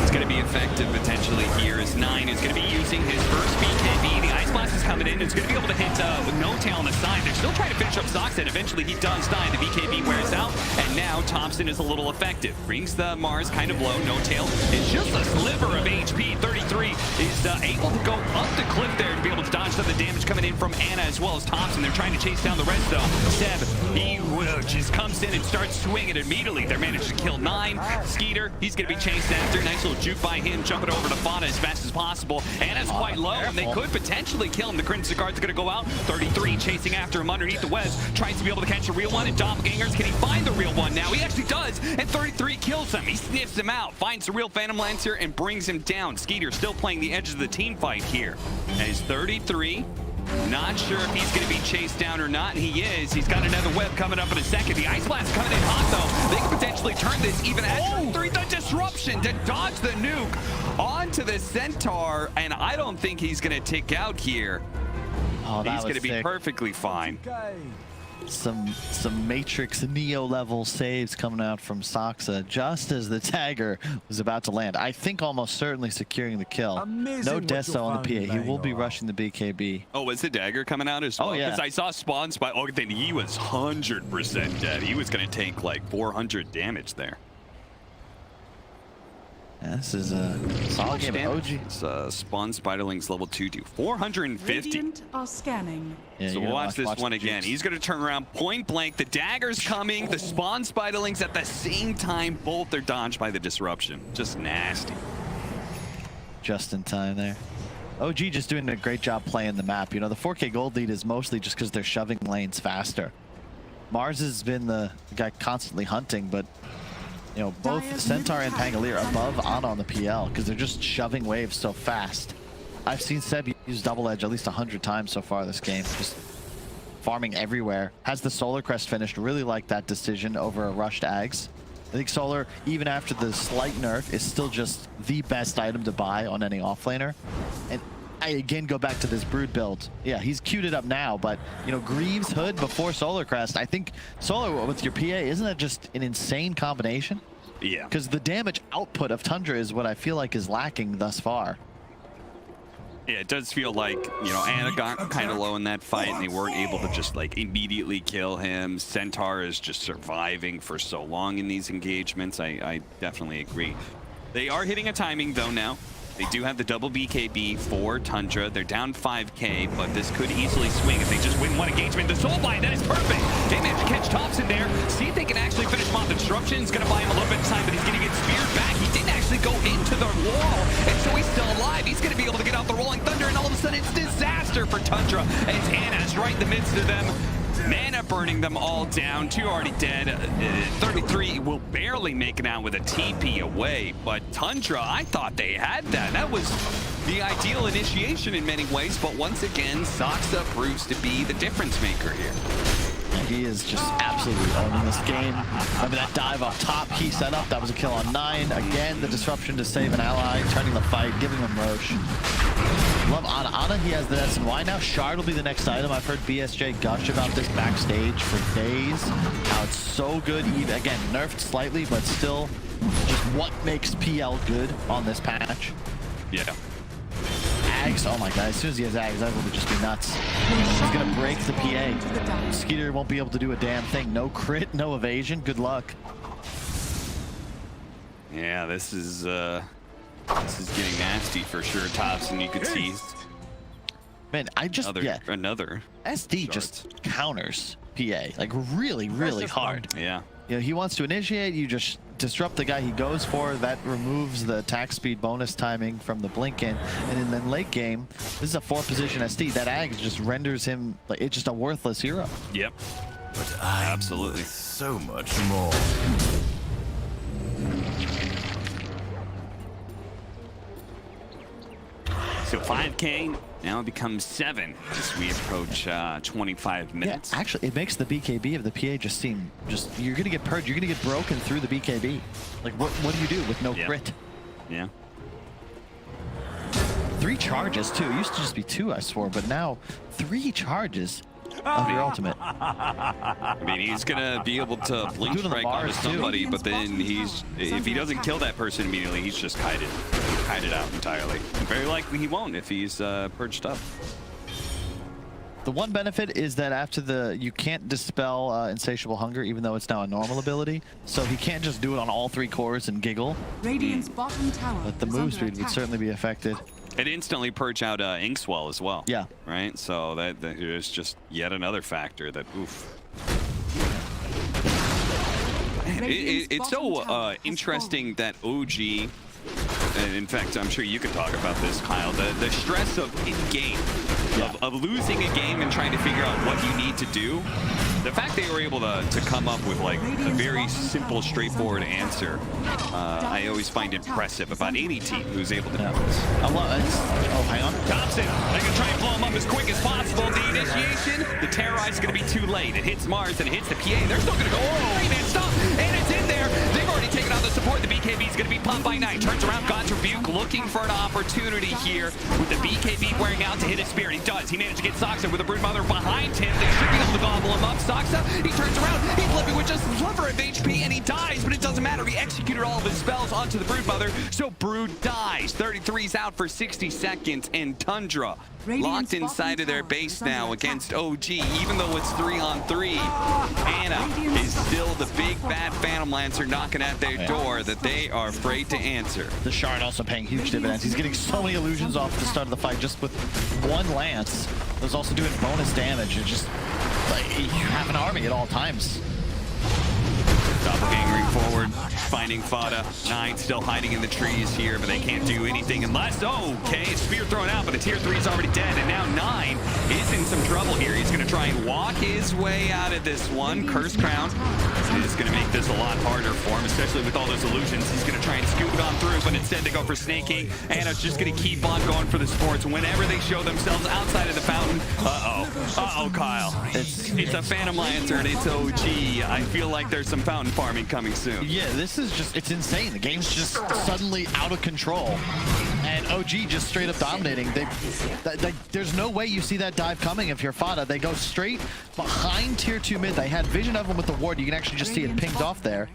it's going to be effective potentially here as Nine is going to be using his first BKB. The Ice Blast is coming in. It's going to be able to hit with No Tail on the side. They're still trying to finish up Zox, and eventually he does die. The BKB wears out, and now Thompson is a little effective. Brings the Mars kind of low. No Tail is just a sliver of HP. 33 is able to go up the cliff there to be able to dodge some of the damage coming in from Anna as well as Thompson. They're trying to chase down the rest though. Seb, he just comes in and starts swinging immediately. They're managed to kill Nine. Skeeter, he's going to be chased after. Nice little juke by him, jumping over to Fauna as fast as possible. Anna's quite low, and they could potentially kill him. The Crimson Guard's going to go out. 33 chasing after him underneath the webs. Tries to be able to catch a real one, and Doppelgangers, can he find the real one now? He actually does, and 33 kills him. He sniffs him out, finds the real Phantom Lancer, and brings him down. Skeeter still playing the edges of the team fight here. As 33, not sure if he's going to be chased down or not, and he is. He's got another web coming up in a second. The Ice Blast coming in hot, though. They could potentially turn this even at 3. The disruption to dodge the nuke onto the Centaur, and I don't think he's going to tick out here. Oh, he's going to be perfectly fine. Some Matrix Neo level saves coming out from Soxa just as the dagger was about to land. I think almost certainly securing the kill. No Deso on the PA. He will be rushing the BKB. Oh, is the dagger coming out as well? Oh, yeah. Because I saw Spawn Spy. Oh, then he was 100% dead. He was going to take like 400 damage there. This is a solid game of OG. Spawn Spiderlings level 2 to 450. Radiant are scanning. Yeah, So we'll watch this one the again. juice. He's going to turn around point blank. The dagger's coming. The Spawn Spiderlings at the same time. Both are dodged by the disruption. Just nasty. Just in time there. OG just doing a great job playing the map. You know, the 4K gold lead is mostly just because they're shoving lanes faster. Mars has been the guy constantly hunting, but you know, both Centaur and Pangolier above Ana on the PL because they're just shoving waves so fast. I've seen Seb use double edge at least 100 times so far this game, just farming everywhere. Has the Solar Crest finished. Really like that decision over a rushed Ags. I think Solar, even after the slight nerf, is still just the best item to buy on any offlaner. And I again go back to this Brood build. Yeah, he's queued it up now, but you know, Greaves Hood before Solar Crest. I think Solar with your PA, isn't that just an insane combination? Yeah. Because the damage output of Tundra is what I feel like is lacking thus far. Yeah, it does feel like, you know, Ana got kind of low in that fight and they weren't able to just like immediately kill him. Centaur is just surviving for so long in these engagements. I definitely agree. They are hitting a timing though now. They do have the double BKB for Tundra. They're down 5k, but this could easily swing if they just win one engagement. The Soulblind, that is perfect. They managed to catch Thompson there. See if they can actually finish him off. The disruption is going to buy him a little bit of time, but he's going to get speared back. He didn't actually go into the wall, and so he's still alive. He's going to be able to get out the Rolling Thunder, and all of a sudden it's disaster for Tundra. As Ana's right in the midst of them. Mana burning them all down. 2 already dead. 33 will barely make it out with a TP away. But Tundra, I thought they had that. That was the ideal initiation in many ways. But once again, Saksa proves to be the difference maker here. He is just absolutely owning this game. Remember that dive off top he set up? That was a kill on 9. Again, the disruption to save an ally, turning the fight, giving him Roche. Love Ana. Ana, he has the SNY now. Shard will be the next item. I've heard BSJ gush about this backstage for days. How it's so good. Again, nerfed slightly, but still just what makes PL good on this patch. Yeah. Ags, oh my god, as soon as he has Ags, that would just be nuts. He's gonna break the PA. Skeeter won't be able to do a damn thing. No crit, no evasion. Good luck. Yeah, this is getting nasty for sure, Tops, and you could see. Man, I just another SD shard. just counters PA like really hard. Yeah. You know, he wants to initiate, you just disrupt the guy he goes for. That removes the attack speed bonus timing from the blink in. And then late game, this is a 4-position SD. That Ag just renders him like it's just a worthless hero. Yep. But I absolutely so much more. So 5k now becomes 7 as we approach 25 minutes. Yeah, actually, it makes the BKB of the PA just seem you're gonna get purged. You're gonna get broken through the BKB. Like what do you do with no crit? Yeah. 3 charges too. It used to just be 2, I swore, but now 3 charges of your ultimate. I mean, he's gonna be able to blink strike onto somebody, but then if he doesn't kill that person immediately, he's just kited out entirely. And very likely he won't if he's purged up. The one benefit is that after you can't dispel Insatiable Hunger, even though it's now a normal ability. So he can't just do it on all 3 cores and giggle. Radiant's bottom tower But the move speed would certainly be affected. It instantly purge out Inkswell as well. Yeah. Right? So that is just yet another factor that, oof. It's so interesting that OG, and in fact, I'm sure you can talk about this, Kyle, the stress of in-game, of losing a game and trying to figure out what you need to do. The fact they were able to come up with like a very simple, straightforward answer, I always find impressive about any team who's able to do this. I love it. Oh, hang on. Thompson, they're going to try and blow him up as quick as possible. The initiation, the Terrorize is going to be too late. It hits Mars and it hits the PA. They're still going to go, oh, 3-man stop, and it's in there. They've already taken out the support. The BKB is going to be popped by 9. Turns around, God's Rebuke, looking for an opportunity here with the BKB wearing out to hit his spear. He does. He managed to get Saksa with a Broodmother behind him. They should be able to gobble him up. Saksa, he turns around. He's living with just a sliver of HP, and he dies, but it doesn't matter. He executed all of his spells onto the Broodmother, so Brood dies. 33's out for 60 seconds, and Tundra locked inside of their base now against OG, even though it's 3-on-3. Ana is still the big bad Phantom Lancer knocking at their door that they are afraid to answer. The Shard also paying huge dividends. He's getting so many illusions off at the start of the fight just with one lance. There's also doing bonus damage. It's just like you have an army at all times. Doppelgangering forward, finding Fada. Nine still hiding in the trees here, but they can't do anything unless, okay, spear thrown out, but the tier 3 is already dead, and now Nine is in some trouble here. He's going to try and walk his way out of this one. Curse Crown is going to make this a lot harder for him, especially with all those illusions. He's going to try and scoop it on through, but instead they go for snaking. Anna's just going to keep on going for the sports. Whenever they show themselves outside of the fountain, Kyle. It's a Phantom Lancer, and it's OG. I feel like there's some fountain farming coming soon. Yeah, this is just, it's insane. The game's just suddenly out of control. And OG just straight up dominating. There's no way you see that dive coming if you're Fada. They go straight behind tier 2 mid. They had vision of them with the ward. You can actually just see it pinged off there.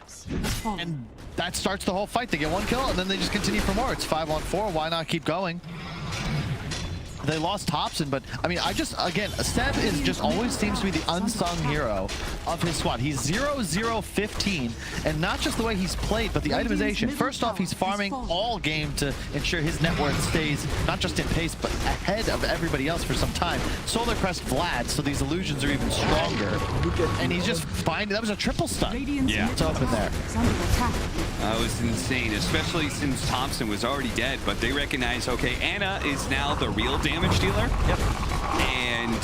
And that starts the whole fight. They get one kill and then they just continue for more. It's 5-on-4. Why not keep going? They lost Thompson, but I mean, again, Seb is just always seems to be the unsung hero of his squad. He's 0-0-15, and not just the way he's played, but the itemization. First off, he's farming all game to ensure his net worth stays not just in pace, but ahead of everybody else for some time. Solar pressed Vlad, so these illusions are even stronger. And he's just finding, that was a triple stun. Yeah. It's open there. That was insane, especially since Thompson was already dead, but they recognize, okay, Ana is now the real damage dealer. Yep. And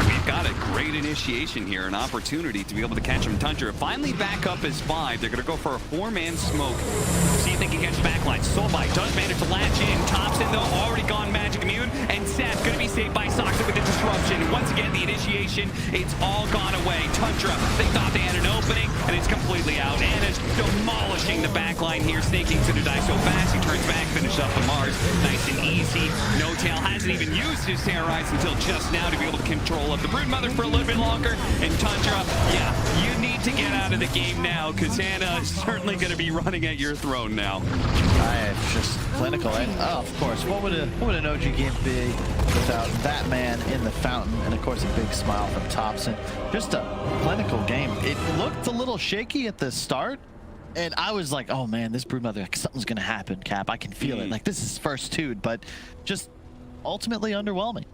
we've got a great initiation here, an opportunity to be able to catch him. Tundra finally back up as 5. They're going to go for a 4-man smoke. See if they can catch backline. Solbai does manage to latch in. Thompson, though, already gone magic immune. And Seth going to be saved by Soxa with the disruption. Once again, the initiation, it's all gone away. Tundra, they thought they had an opening, and it's completely out. Anna's demolishing the backline here. Snaking to the die so fast. He turns back, finish up the Mars. Nice and easy. No Tail hasn't even used his Terrorize until just now to be able to control up the Broodmother for a little bit longer. And Tundra, yeah, you need to get out of the game now, because Ana is certainly going to be running at your throne now. Just clinical. And of course, what would an OG game be without that man in the fountain? And of course, a big smile from Thompson. Just a clinical game. It looked a little shaky at the start. And I was like, oh man, this Broodmother, something's going to happen, Cap. I can feel it. Like, this is first dude, but just ultimately underwhelming.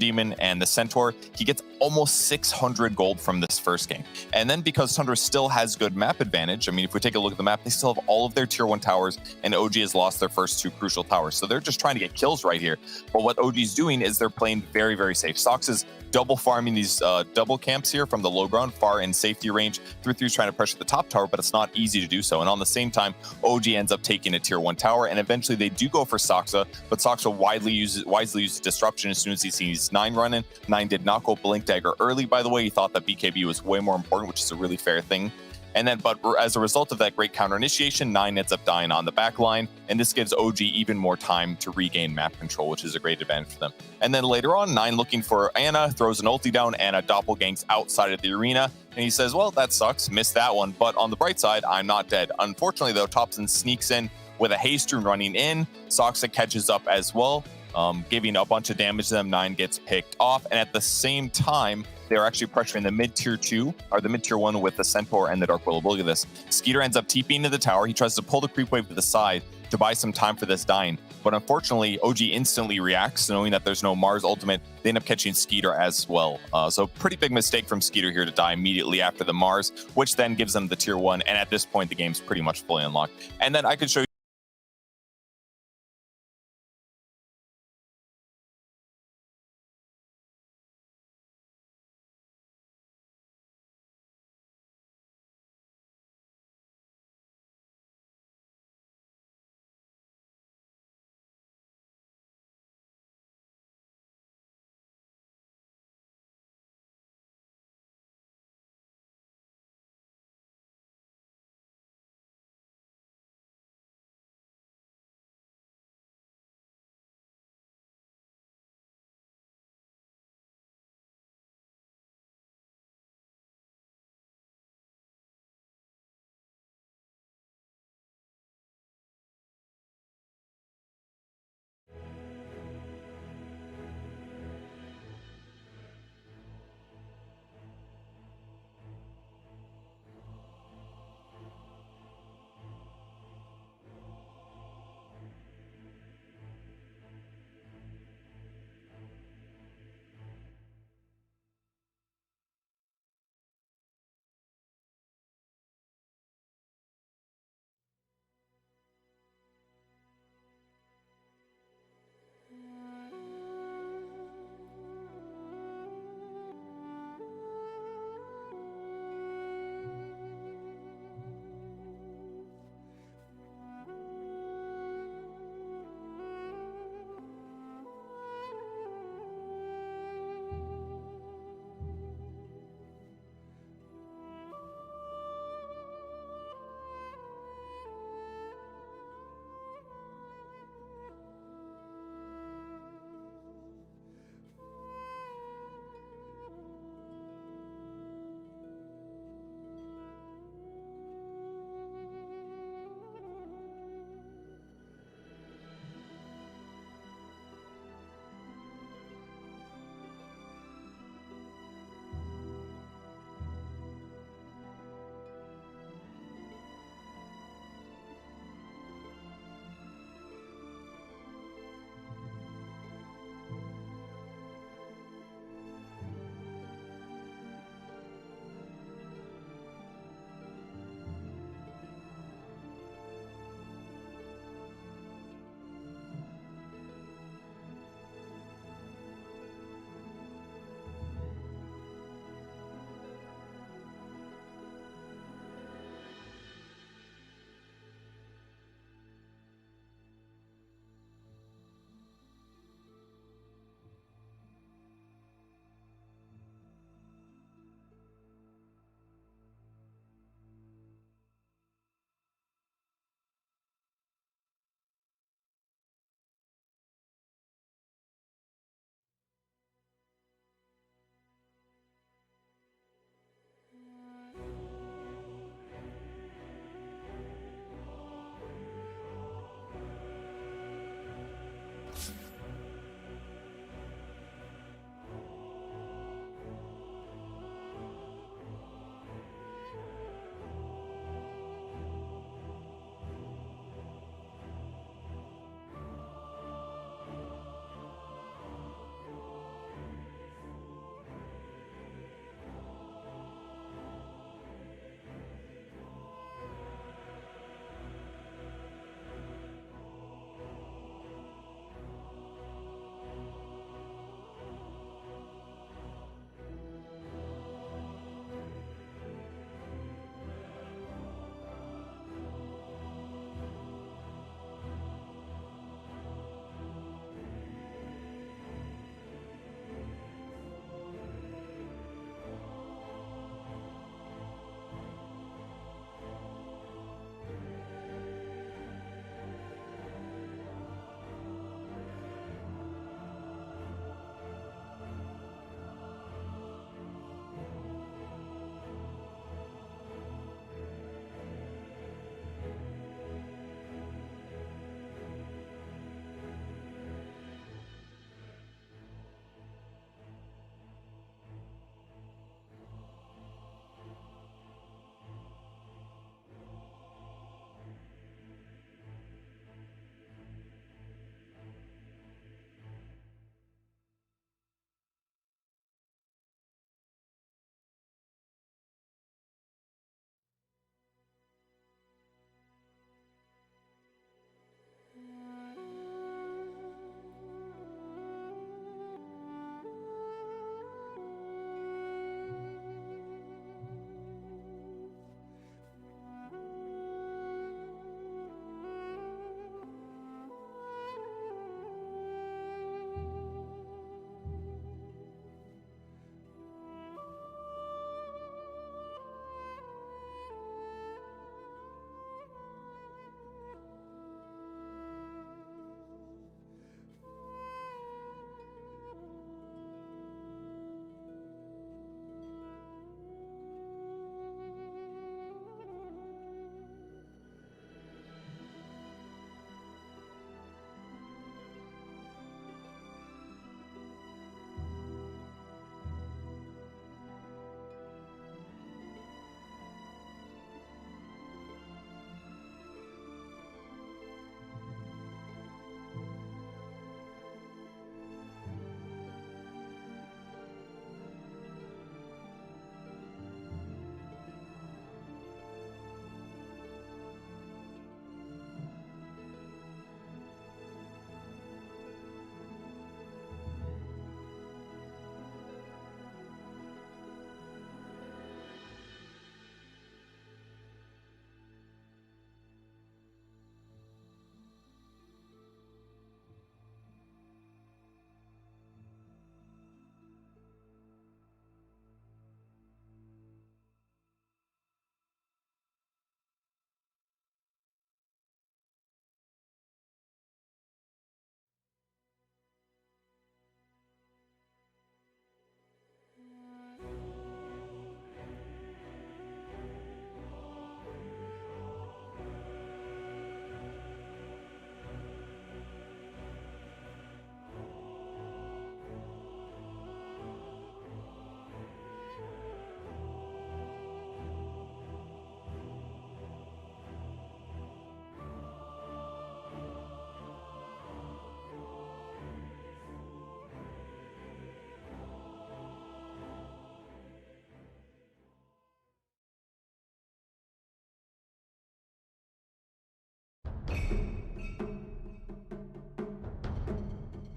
Demon and the Centaur, he gets almost 600 gold from this first game. And then because Tundra still has good map advantage, I mean, if we take a look at the map, they still have all of their tier 1 towers, and OG has lost their first 2 crucial towers. So they're just trying to get kills right here. But what OG's doing is they're playing very, very safe. Sox is double farming these double camps here from the low ground, far in safety range. 3-3 is trying to pressure the top tower, but it's not easy to do so. And on the same time, OG ends up taking a tier 1 tower, and eventually they do go for Soxa, but Soxa wisely uses disruption as soon as he sees 9 running. 9 did not go Blink Dagger early, by the way. He thought that BKB was way more important, which is a really fair thing. And then, but as a result of that great counter initiation, 9 ends up dying on the back line, and this gives OG even more time to regain map control, which is a great advantage for them. And then later on, 9 looking for Ana, throws an ulti down, Ana doppelgangs outside of the arena, and he says, well, that sucks, missed that one, but on the bright side, I'm not dead. Unfortunately, though, Topson sneaks in with a haste rune running in, Soxa catches up as well, giving a bunch of damage to them. 9 gets picked off, and at the same time, they're actually pressuring the mid tier 2 or the mid tier 1 with the Centaur and the Dark Willow. Look at this. Skeeter ends up TPing into the tower. He tries to pull the creep wave to the side to buy some time for this dying. But unfortunately, OG instantly reacts, knowing that there's no Mars ultimate. They end up catching Skeeter as well. So pretty big mistake from Skeeter here to die immediately after the Mars, which then gives them the tier 1. And at this point, the game's pretty much fully unlocked. And then I could show you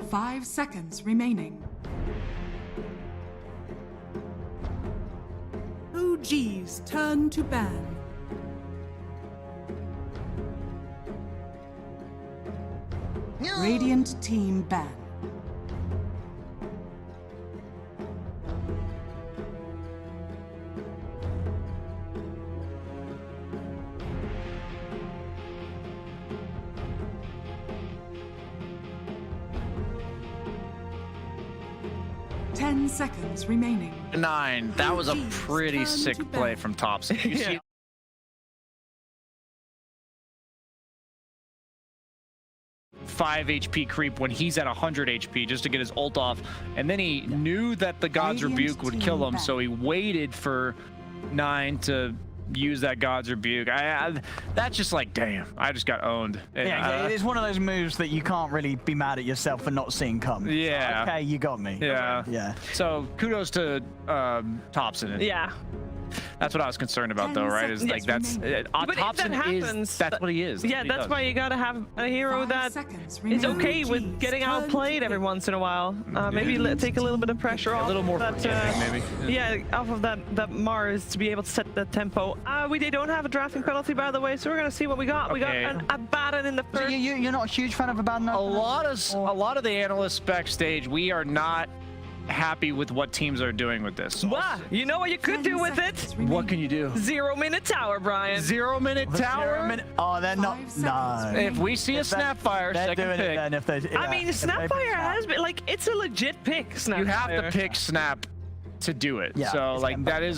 5 seconds remaining. OG's turn to ban. Radiant team ban. Ten seconds remaining. 9. That was a Jeez, pretty turn sick to play ban. from Thompson. You see 5 HP creep when he's at 100 HP just to get his ult off, and then he knew that the God's Radiant Rebuke would kill him, team so he waited for 9 to use that God's Rebuke. That's just like, damn, I just got owned. Yeah, it's one of those moves that you can't really be mad at yourself for not seeing come. Yeah. Okay, you got me. Yeah. Yeah. So kudos to Thompson. Yeah. That's what I was concerned about, though, right? Is like that's But if Thompson that happens, is that's what he is. Yeah, that's why you gotta have a hero 5 that seconds is remaining. okay with OG's getting turn outplayed to every pick. once in a while. Maybe take a little bit of pressure off. A little more that, forgiving, maybe. Yeah, off of that Mars to be able to set the tempo. They don't have a drafting penalty, by the way, so we're gonna see what we got. We got Okay. a Baron in the So first. you're not a huge fan of a bad a lot of the analysts backstage, we are not happy with what teams are doing with this. Wow, you know what you could 10 do with seconds it? remaining. What can you do? 0-minute tower, Brian. 0-minute tower? Oh, they're not. 5 seconds No. remaining. If we see a Snapfire, They're second doing it pick, then if they. I mean, Snapfire has been like it's a legit pick. Snapfire. you have to pick Snap to do it. Yeah, so it's like getting that is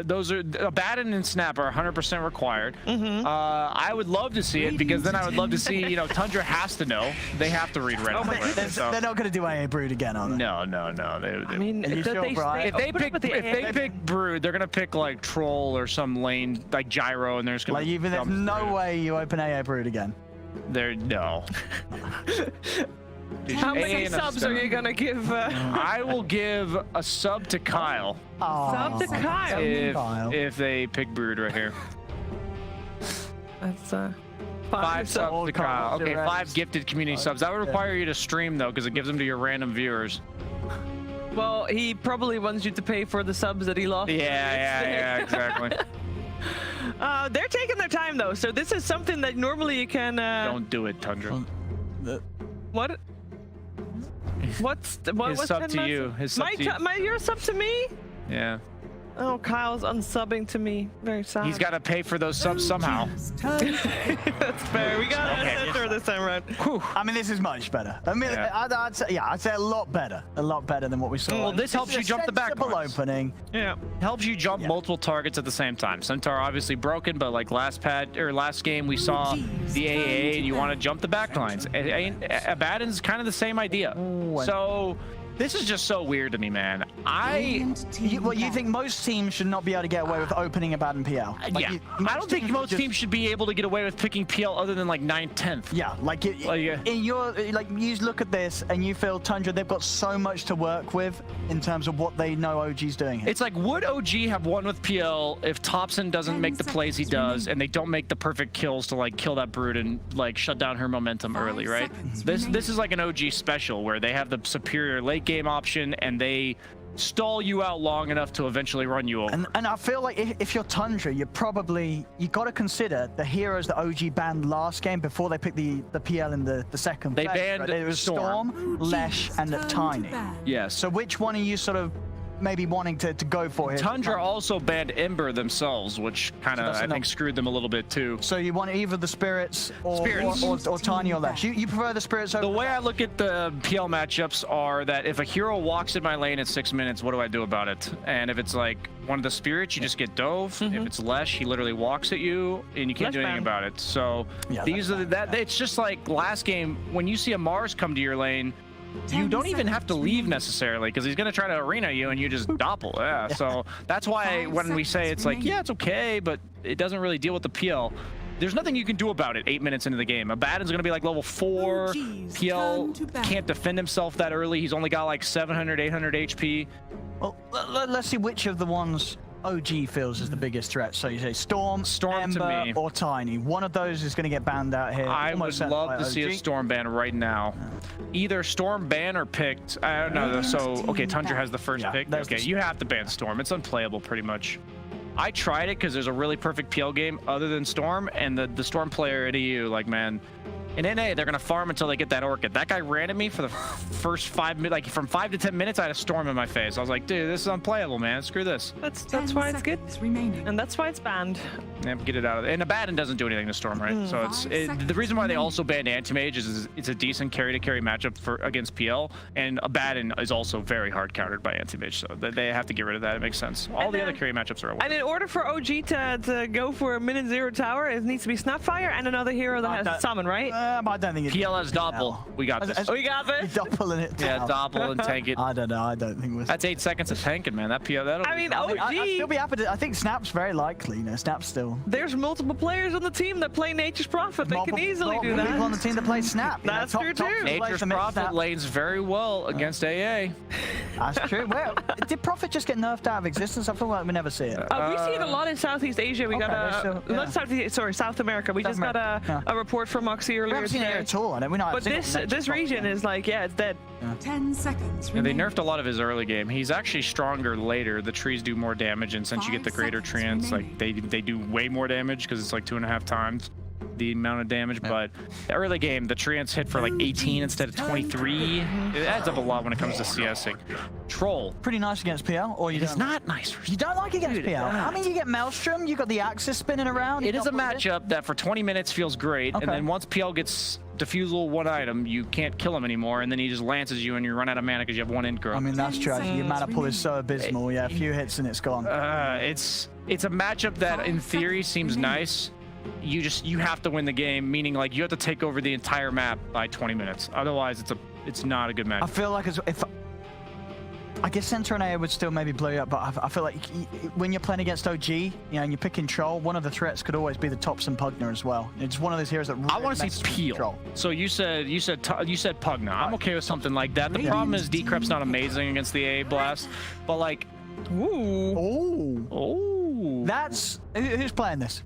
those are Abaddon and Snap are 100% required. I would love to see it because then I would love to see, you know, Tundra has to know. They have to read red. They're not going to do AA Brood again, are they? No. I mean, Are you sure, Brian? If they pick Brood, they're gonna pick like Troll or some lane like Gyro, and they're just gonna. Like, even there's dump no Brood. way you open AA Brood again. No. How A many and a subs sub. are you gonna give? I will give a sub to Kyle Sub to Kyle. if they pick Brood right here. That's 5 subs to Kyle. Okay, Direct. 5 gifted community subs. That would require you to stream though, because it gives them to your random viewers. Well, he probably wants you to pay for the subs that he lost. Yeah, exactly. They're taking their time though, so this is something that normally you can. Don't do it, Tundra. What? What's His sub to you. His sub to you. Your sub to me? Yeah. Oh, Kyle's unsubbing to me. Very sad. He's got to pay for those subs somehow. That's fair. We got an answer this time around. I mean, this is much better. I mean, Yeah. I'd say a lot better. A lot better than what we saw. Well, this helps is you a jump the back sensible lines. opening. Yeah. Helps you jump multiple targets at the same time. Centaur obviously broken, but like last game we saw the AA and you want to jump the back lines. Abaddon's kind of the same idea. So this is just so weird to me, man. Radiant team You ban. think most teams should not be able to get away with opening a Abaddon PL? Like, Yeah, I don't think most teams should be able to get away with picking PL other than like 9th, 10th. Yeah, like in your you look at this and you feel Tundra, they've got so much to work with in terms of what they know OG's doing here. It's like, would OG have won with PL if Thompson doesn't 10 make the plays he seconds does and they don't make the perfect kills to like kill that Brood and like shut down her momentum 5 early, right? seconds This is like an OG special where they have the superior late game option and they stall you out long enough to eventually run you over. And I feel like if you're Tundra, you got to consider the heroes that OG banned last game before they picked the PL in the second They phase, banned right? It was Storm, Lesh, and Turn to Tiny. ban. Yes. So which one are you sort of maybe wanting to go for here? Tundra also banned Ember themselves, which kind of, that's I enough. think, screwed them a little bit too. So you want either the Spirits or Spirits. or Tiny or Lesh. You prefer the Spirits over The way I look at the PL matchups are that if a hero walks in my lane at 6 minutes, what do I do about it? And if it's like one of the Spirits, you just get dove. If it's Lesh, he literally walks at you and you can't do anything about it. So these are it's just like last game, when you see a Mars come to your lane, you don't even have to leave necessarily because he's going to try to arena you and you just doppel. Yeah, so that's why when we say it's like, yeah, it's okay, but it doesn't really deal with the PL. There's nothing you can do about it 8 minutes into the game. Abaddon's going to be like level 4. PL can't defend himself that early. He's only got like 700, 800 HP. Well, let's see which of the ones OG feels is the biggest threat? So you say Storm, Ember, to me, or Tiny. One of those is going to get banned out here. I would love to see a Storm ban right now. Either Storm ban or picked. I don't know. So, okay, Tundra has the first pick. Okay, you have to ban Storm. It's unplayable pretty much. I tried it because there's a really perfect PL game other than Storm, and the Storm player at EU, like, man, in NA, they're going to farm until they get that Orchid. That guy ran at me for the first 5 minutes. Like, from 5 to 10 minutes, I had a Storm in my face. I was like, dude, this is unplayable, man. Screw this. That's why it's good. Remaining. And that's why it's banned. Yeah, get it out of there. And Abaddon doesn't do anything to Storm, right? So the reason why they also banned Anti-Mage is it's a decent carry-to-carry matchup against PL, and Abaddon is also very hard countered by Anti-Mage, so they have to get rid of that. It makes sense. All the other carry matchups are away. And in order for OG to go for a minute 0 tower, it needs to be Snapfire and another hero that has summon, right? I don't think PL has Doppel. We got this. We got this. Doppel in it. Yeah, Doppel and tank it. I don't know. I don't think we're... That's 8 seconds of tanking, man. That PL, that'll I mean, OG. I'd still be happy to... I think Snap's very likely, you know. Snap's still... There's multiple players on the team that play Nature's Prophet. They can easily do that. People on the team that play Snap. That's true, too. Nature's Prophet lanes very well against AA. That's true. Well, did Prophet just get nerfed out of existence? I feel like we never see it. We see it a lot in Southeast Asia. We got South America. We just got a report from Moxie earlier. We haven't seen it at all. We not. But this region is like, yeah, it's dead. 10 seconds. Yeah, they nerfed a lot of his early game. He's actually stronger later. The trees do more damage, and since you get the greater treants, like they do way more damage because it's like 2.5 times the amount of damage. But the early game, the treants hit for like 18 instead of 23. It adds up a lot when it comes to CSing. Troll. Pretty nice against PL, or you It's not nice. You don't like against PL? I mean, you get Maelstrom, you got the axis spinning around. It is a matchup that for 20 minutes feels great, and then once PL gets defusal one item, you can't kill him anymore, and then he just lances you and you run out of mana because you have one intro. I mean, that's true. Your mana pool is so abysmal. Yeah, a few hits and it's gone. It's a matchup that in theory seems nice. You have to win the game, meaning like you have to take over the entire map by 20 minutes. Otherwise, it's not a good match. I feel like if I guess Center and A would still maybe blow you up, but I feel like when you're playing against OG, you know, and you're picking Troll, one of the threats could always be the Thompson Pugna as well. It's one of those heroes that really I want to see Peel. So you said Pugna. I'm okay with something like that. The problem is Decrep's not amazing against the AA Blast, but like, that's who's playing this?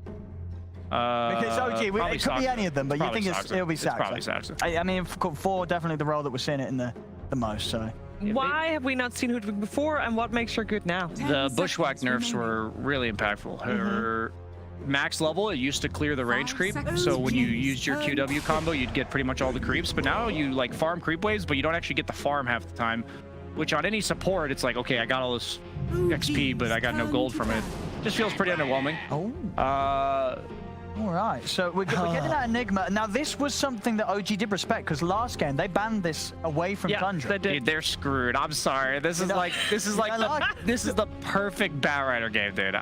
Because OG, it could be any of them, but you think it'll be Saxa. Probably Saxa. I mean, for definitely the role that we're seeing it in the most. So. Why have we not seen Hoodwink before, and what makes her good now? The Bushwhack nerfs were really impactful. Her max level, it used to clear the range creep, so when you used your QW combo, you'd get pretty much all the creeps, but now you like farm creep waves, but you don't actually get the farm half the time, which on any support, it's like, okay, I got all this XP, but I got no gold from it. Just feels pretty underwhelming. All right, so we're getting that Enigma. Now, this was something that OG did respect, because last game, they banned this away from Tundra. Dude, they're screwed. I'm sorry. This is like the perfect Batrider game, dude.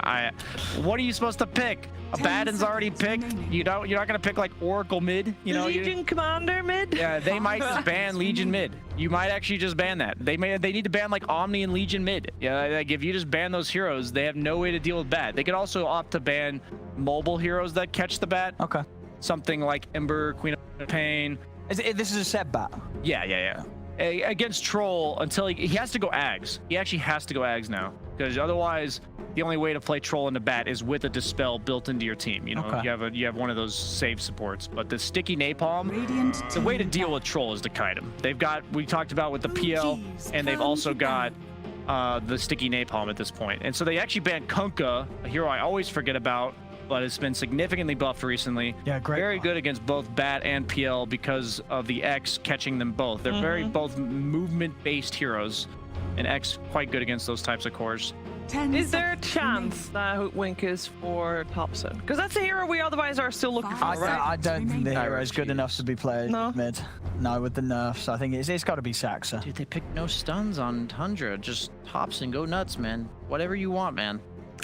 What are you supposed to pick? Abaddon's already picked. You're not gonna pick like Oracle mid. You know, Legion Commander mid. Yeah, they might just ban Legion mid. You might actually just ban that. They need to ban like Omni and Legion mid. Yeah, like if you just ban those heroes, they have no way to deal with bat. They could also opt to ban mobile heroes that catch the bat. Okay. Something like Ember, Queen of Pain. This is a set bat. Yeah. Against Troll, until he has to go Ags. He actually has to go Ags now, because otherwise the only way to play Troll into bat is with a Dispel built into your team. You know, you have one of those save supports. But the sticky napalm, the way to deal with Troll is to kite him. We talked about with the PL, and they've also got the sticky napalm at this point. And so they actually banned Kunkka, a hero I always forget about, but it's been significantly buffed recently. Yeah, great. Very good against both Bat and PL because of the X catching them both. They're very both movement-based heroes, and X quite good against those types of cores. Is there a chance that Hoodwink is for Thompson? Because that's a hero we otherwise are still looking for, right? I don't think the hero is good enough to be played mid. No, with the nerfs, I think it's got to be Saxa. Dude, they picked no stuns on Tundra. Just Thompson, go nuts, man. Whatever you want, man.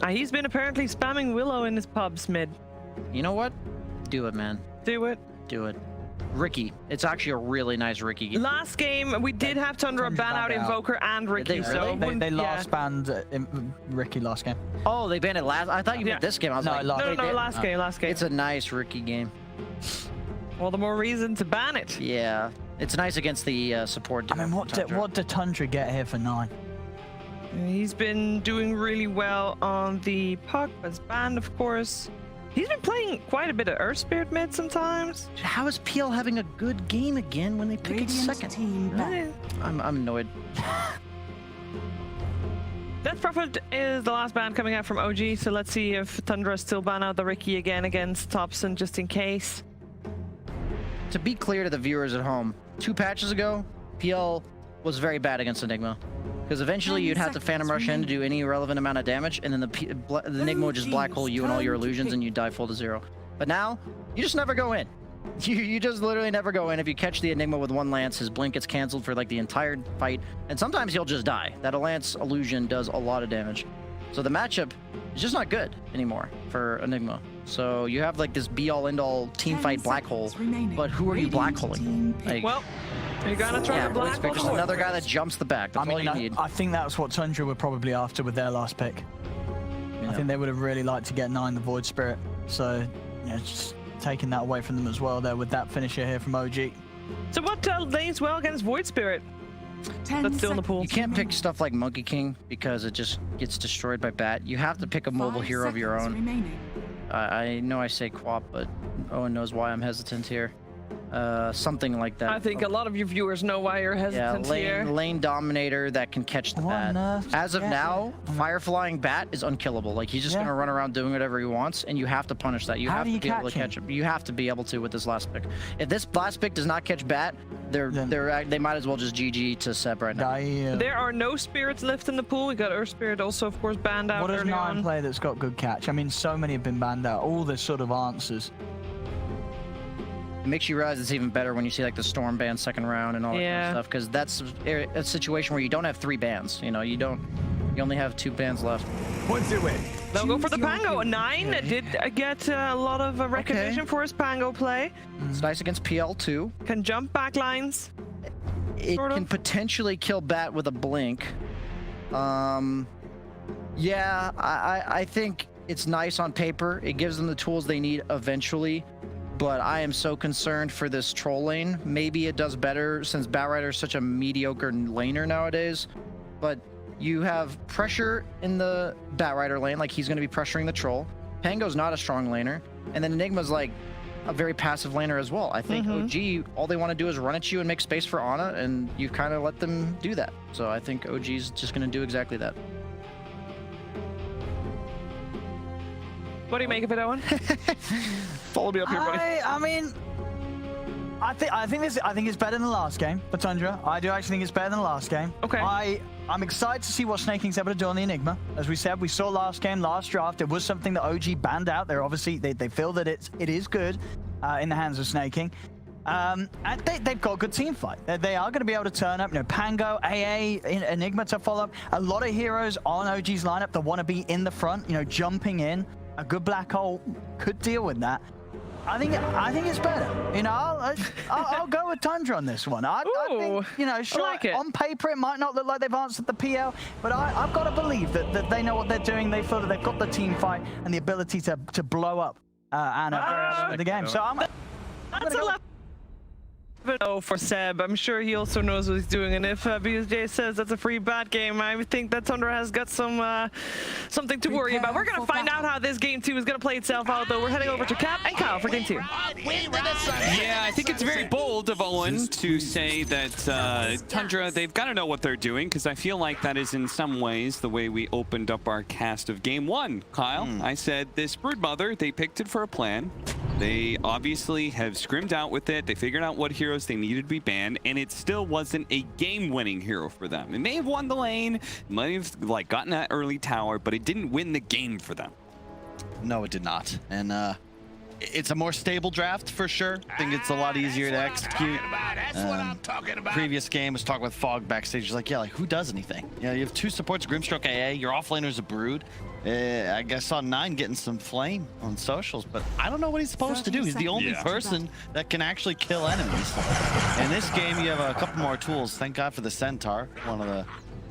He's been apparently spamming Willow in his pubs mid. You know what? Do it, man. Do it. Do it. Ricky. It's actually a really nice Ricky game. Last game, we did have Tundra ban out Invoker and Ricky. They last banned Ricky last game. Oh, they banned it last? I thought you meant this game. I was like, no, last game. It's a nice Ricky game. Well, the more reason to ban it. Yeah. It's nice against the support. I mean, what did Tundra get here for 9? He's been doing really well on the puck, as banned, of course. He's been playing quite a bit of Earth Spirit mid sometimes. How is PL having a good game again when they pick it second? I'm annoyed. Death Prophet is the last ban coming out from OG, so let's see if Tundra still ban out the Ricky again against Thompson, just in case. To be clear to the viewers at home, 2 patches ago, PL was very bad against Enigma. Because eventually you'd have to Phantom Rush in to do any relevant amount of damage, and then the Enigma would just black hole you and all your illusions, and you'd die full to 0. But now, you just never go in. You just literally never go in. If you catch the Enigma with 1 Lance, his blink gets canceled for like the entire fight, and sometimes he'll just die. That Lance illusion does a lot of damage. So the matchup is just not good anymore for Enigma. So you have like this be-all end-all team fight black hole, but who are you black holing? Like, well, you're gonna try to black hole. Just another guy that jumps the back. That's all you need. I think that's what Tundra were probably after with their last pick. Yeah. I think they would have really liked to get 9 the Void Spirit. So, yeah, just taking that away from them as well there with that finisher here from OG. So what lanes well against Void Spirit? That's still in the pool. You can't pick stuff like Monkey King because it just gets destroyed by Bat. You have to pick a mobile hero of your own. I know I say Quap, but Owen knows why I'm hesitant here. Something like that. I think a lot of your viewers know why you're hesitant here. Lane Dominator that can catch the Bat. As of now, Fire Flying Bat is unkillable. Like, he's just gonna run around doing whatever he wants, and you have to punish that. You have to be able to catch him. You have to be able to with this last pick. If this last pick does not catch Bat, they might as well just GG to Seb right now. There are no spirits left in the pool. We got Earth Spirit also, of course, banned out. What does 9 play that's got good catch? I mean, so many have been banned out. All the sort of answers. It makes you realize it's even better when you see like the Storm ban second round and all that kind of stuff, because that's a situation where you don't have 3 bans. You know, you only have 2 bans left. They'll go for the Pango. 9 did get a lot of recognition for his Pango play. It's nice against PL too. Can jump back lines. It can potentially kill Bat with a blink. Yeah, I think it's nice on paper. It gives them the tools they need eventually. But I am so concerned for this troll lane. Maybe it does better since Batrider is such a mediocre laner nowadays. But you have pressure in the Batrider lane, like he's going to be pressuring the troll. Pango's not a strong laner. And then Enigma's like a very passive laner as well. I think OG, all they want to do is run at you and make space for Ana, and you kind of let them do that. So I think OG's just going to do exactly that. What do you make of it, Owen? Follow me up here, buddy. I mean, I think it's better than the last game for Tundra. I do actually think it's better than the last game. Okay. I'm excited to see what Snaking's able to do on the Enigma. As we said, we saw last game, last draft, it was something that OG banned out. They're obviously they feel that it is good in the hands of Snaking. And they've got a good team fight. They are going to be able to turn up, you know, Pango, AA, Enigma to follow up. A lot of heroes on OG's lineup that want to be in the front, you know, jumping in. A good black hole could deal with that. I think it's better. You know, I'll go with Tundra on this one. I think, you know, sure, like it. on paper it might not look like they've answered the PL, but I've got to believe that they know what they're doing. They feel that they've got the team fight and the ability to blow up Ana in the game. So that's a for Seb. I'm sure he also knows what he's doing, and if BSJ says that's a free bat game, I think that Tundra has got some something to worry about. We're gonna find out how this game 2 is gonna play itself out, though. We're heading over to Cap and Kyle for game 2. Yeah, I think it's very bold of Owen to say that Tundra, they've got to know what they're doing, because I feel like that is in some ways the way we opened up our cast of game 1, Kyle. I said this Broodmother, they picked it for a plan. They obviously have scrimmed out with it. They figured out what heroes they needed to be banned, and it still wasn't a game-winning hero for them. It may have won the lane, might have like gotten that early tower, but it didn't win the game for them. No, it did not. And it's a more stable draft for sure. I think it's a lot easier to execute. Previous game was talking with Fog backstage. He's like, yeah, like who does anything? Yeah, you have 2 supports, Grimstroke AA. Your offlaner's a Brood. I guess saw 9 getting some flame on socials, but I don't know what he's supposed to do. He's the only person that can actually kill enemies. In this game, you have a couple more tools. Thank God for the Centaur, one of the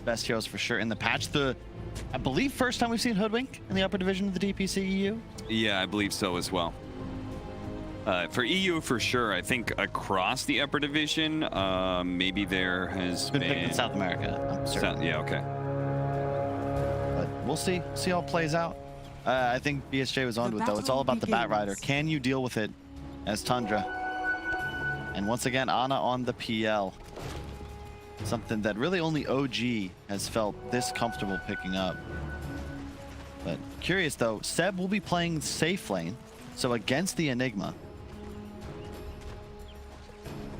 best heroes for sure in the patch. I believe first time we've seen Hoodwink in the upper division of the DPC EU. Yeah, I believe so as well. For EU, for sure. I think across the upper division, maybe there has been picked in South America. Yeah, okay. we'll see how it plays out. I think BSJ was onto it though. It's all about the Batrider. Can you deal with it as Tundra? And once again, Ana on the PL. Something that really only OG has felt this comfortable picking up. But curious though, Seb will be playing safe lane, so against the Enigma.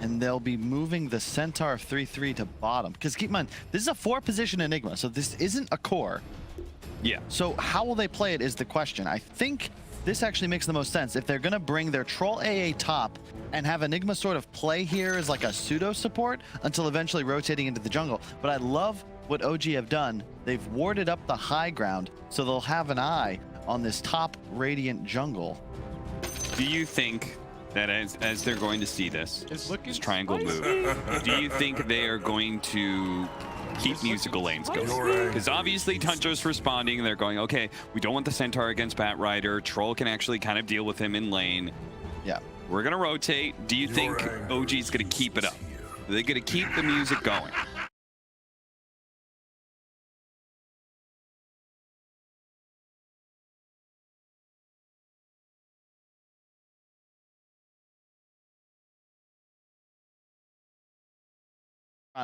And they'll be moving the Centaur 3-3 to bottom. Because keep in mind, this is a 4-position Enigma, so this isn't a core. Yeah. So how will they play it is the question. I think this actually makes the most sense. If they're going to bring their Troll AA top and have Enigma sort of play here as like a pseudo support until eventually rotating into the jungle. But I love what OG have done. They've warded up the high ground, so they'll have an eye on this top Radiant jungle. Do you think that as they're going to see this triangle move, do you think they are going to keep musical lanes going? Because obviously Tundra's responding and they're going, okay, we don't want the Centaur against Batrider. Troll can actually kind of deal with him in lane. Yeah. We're going to rotate. Do you think OG's going to keep it up? Are they going to keep the music going?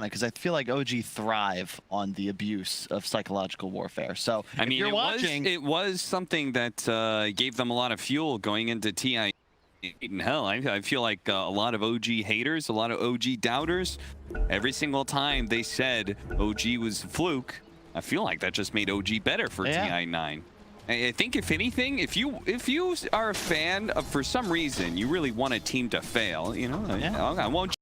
Because I feel like OG thrive on the abuse of psychological warfare. So I mean, you're watching, it was something that gave them a lot of fuel going into TI. In hell, I feel like a lot of OG haters, a lot of OG doubters, every single time they said OG was a fluke, I feel like that just made OG better for TI9. I think if anything, if you are a fan of, for some reason, you really want a team to fail, you know, I won't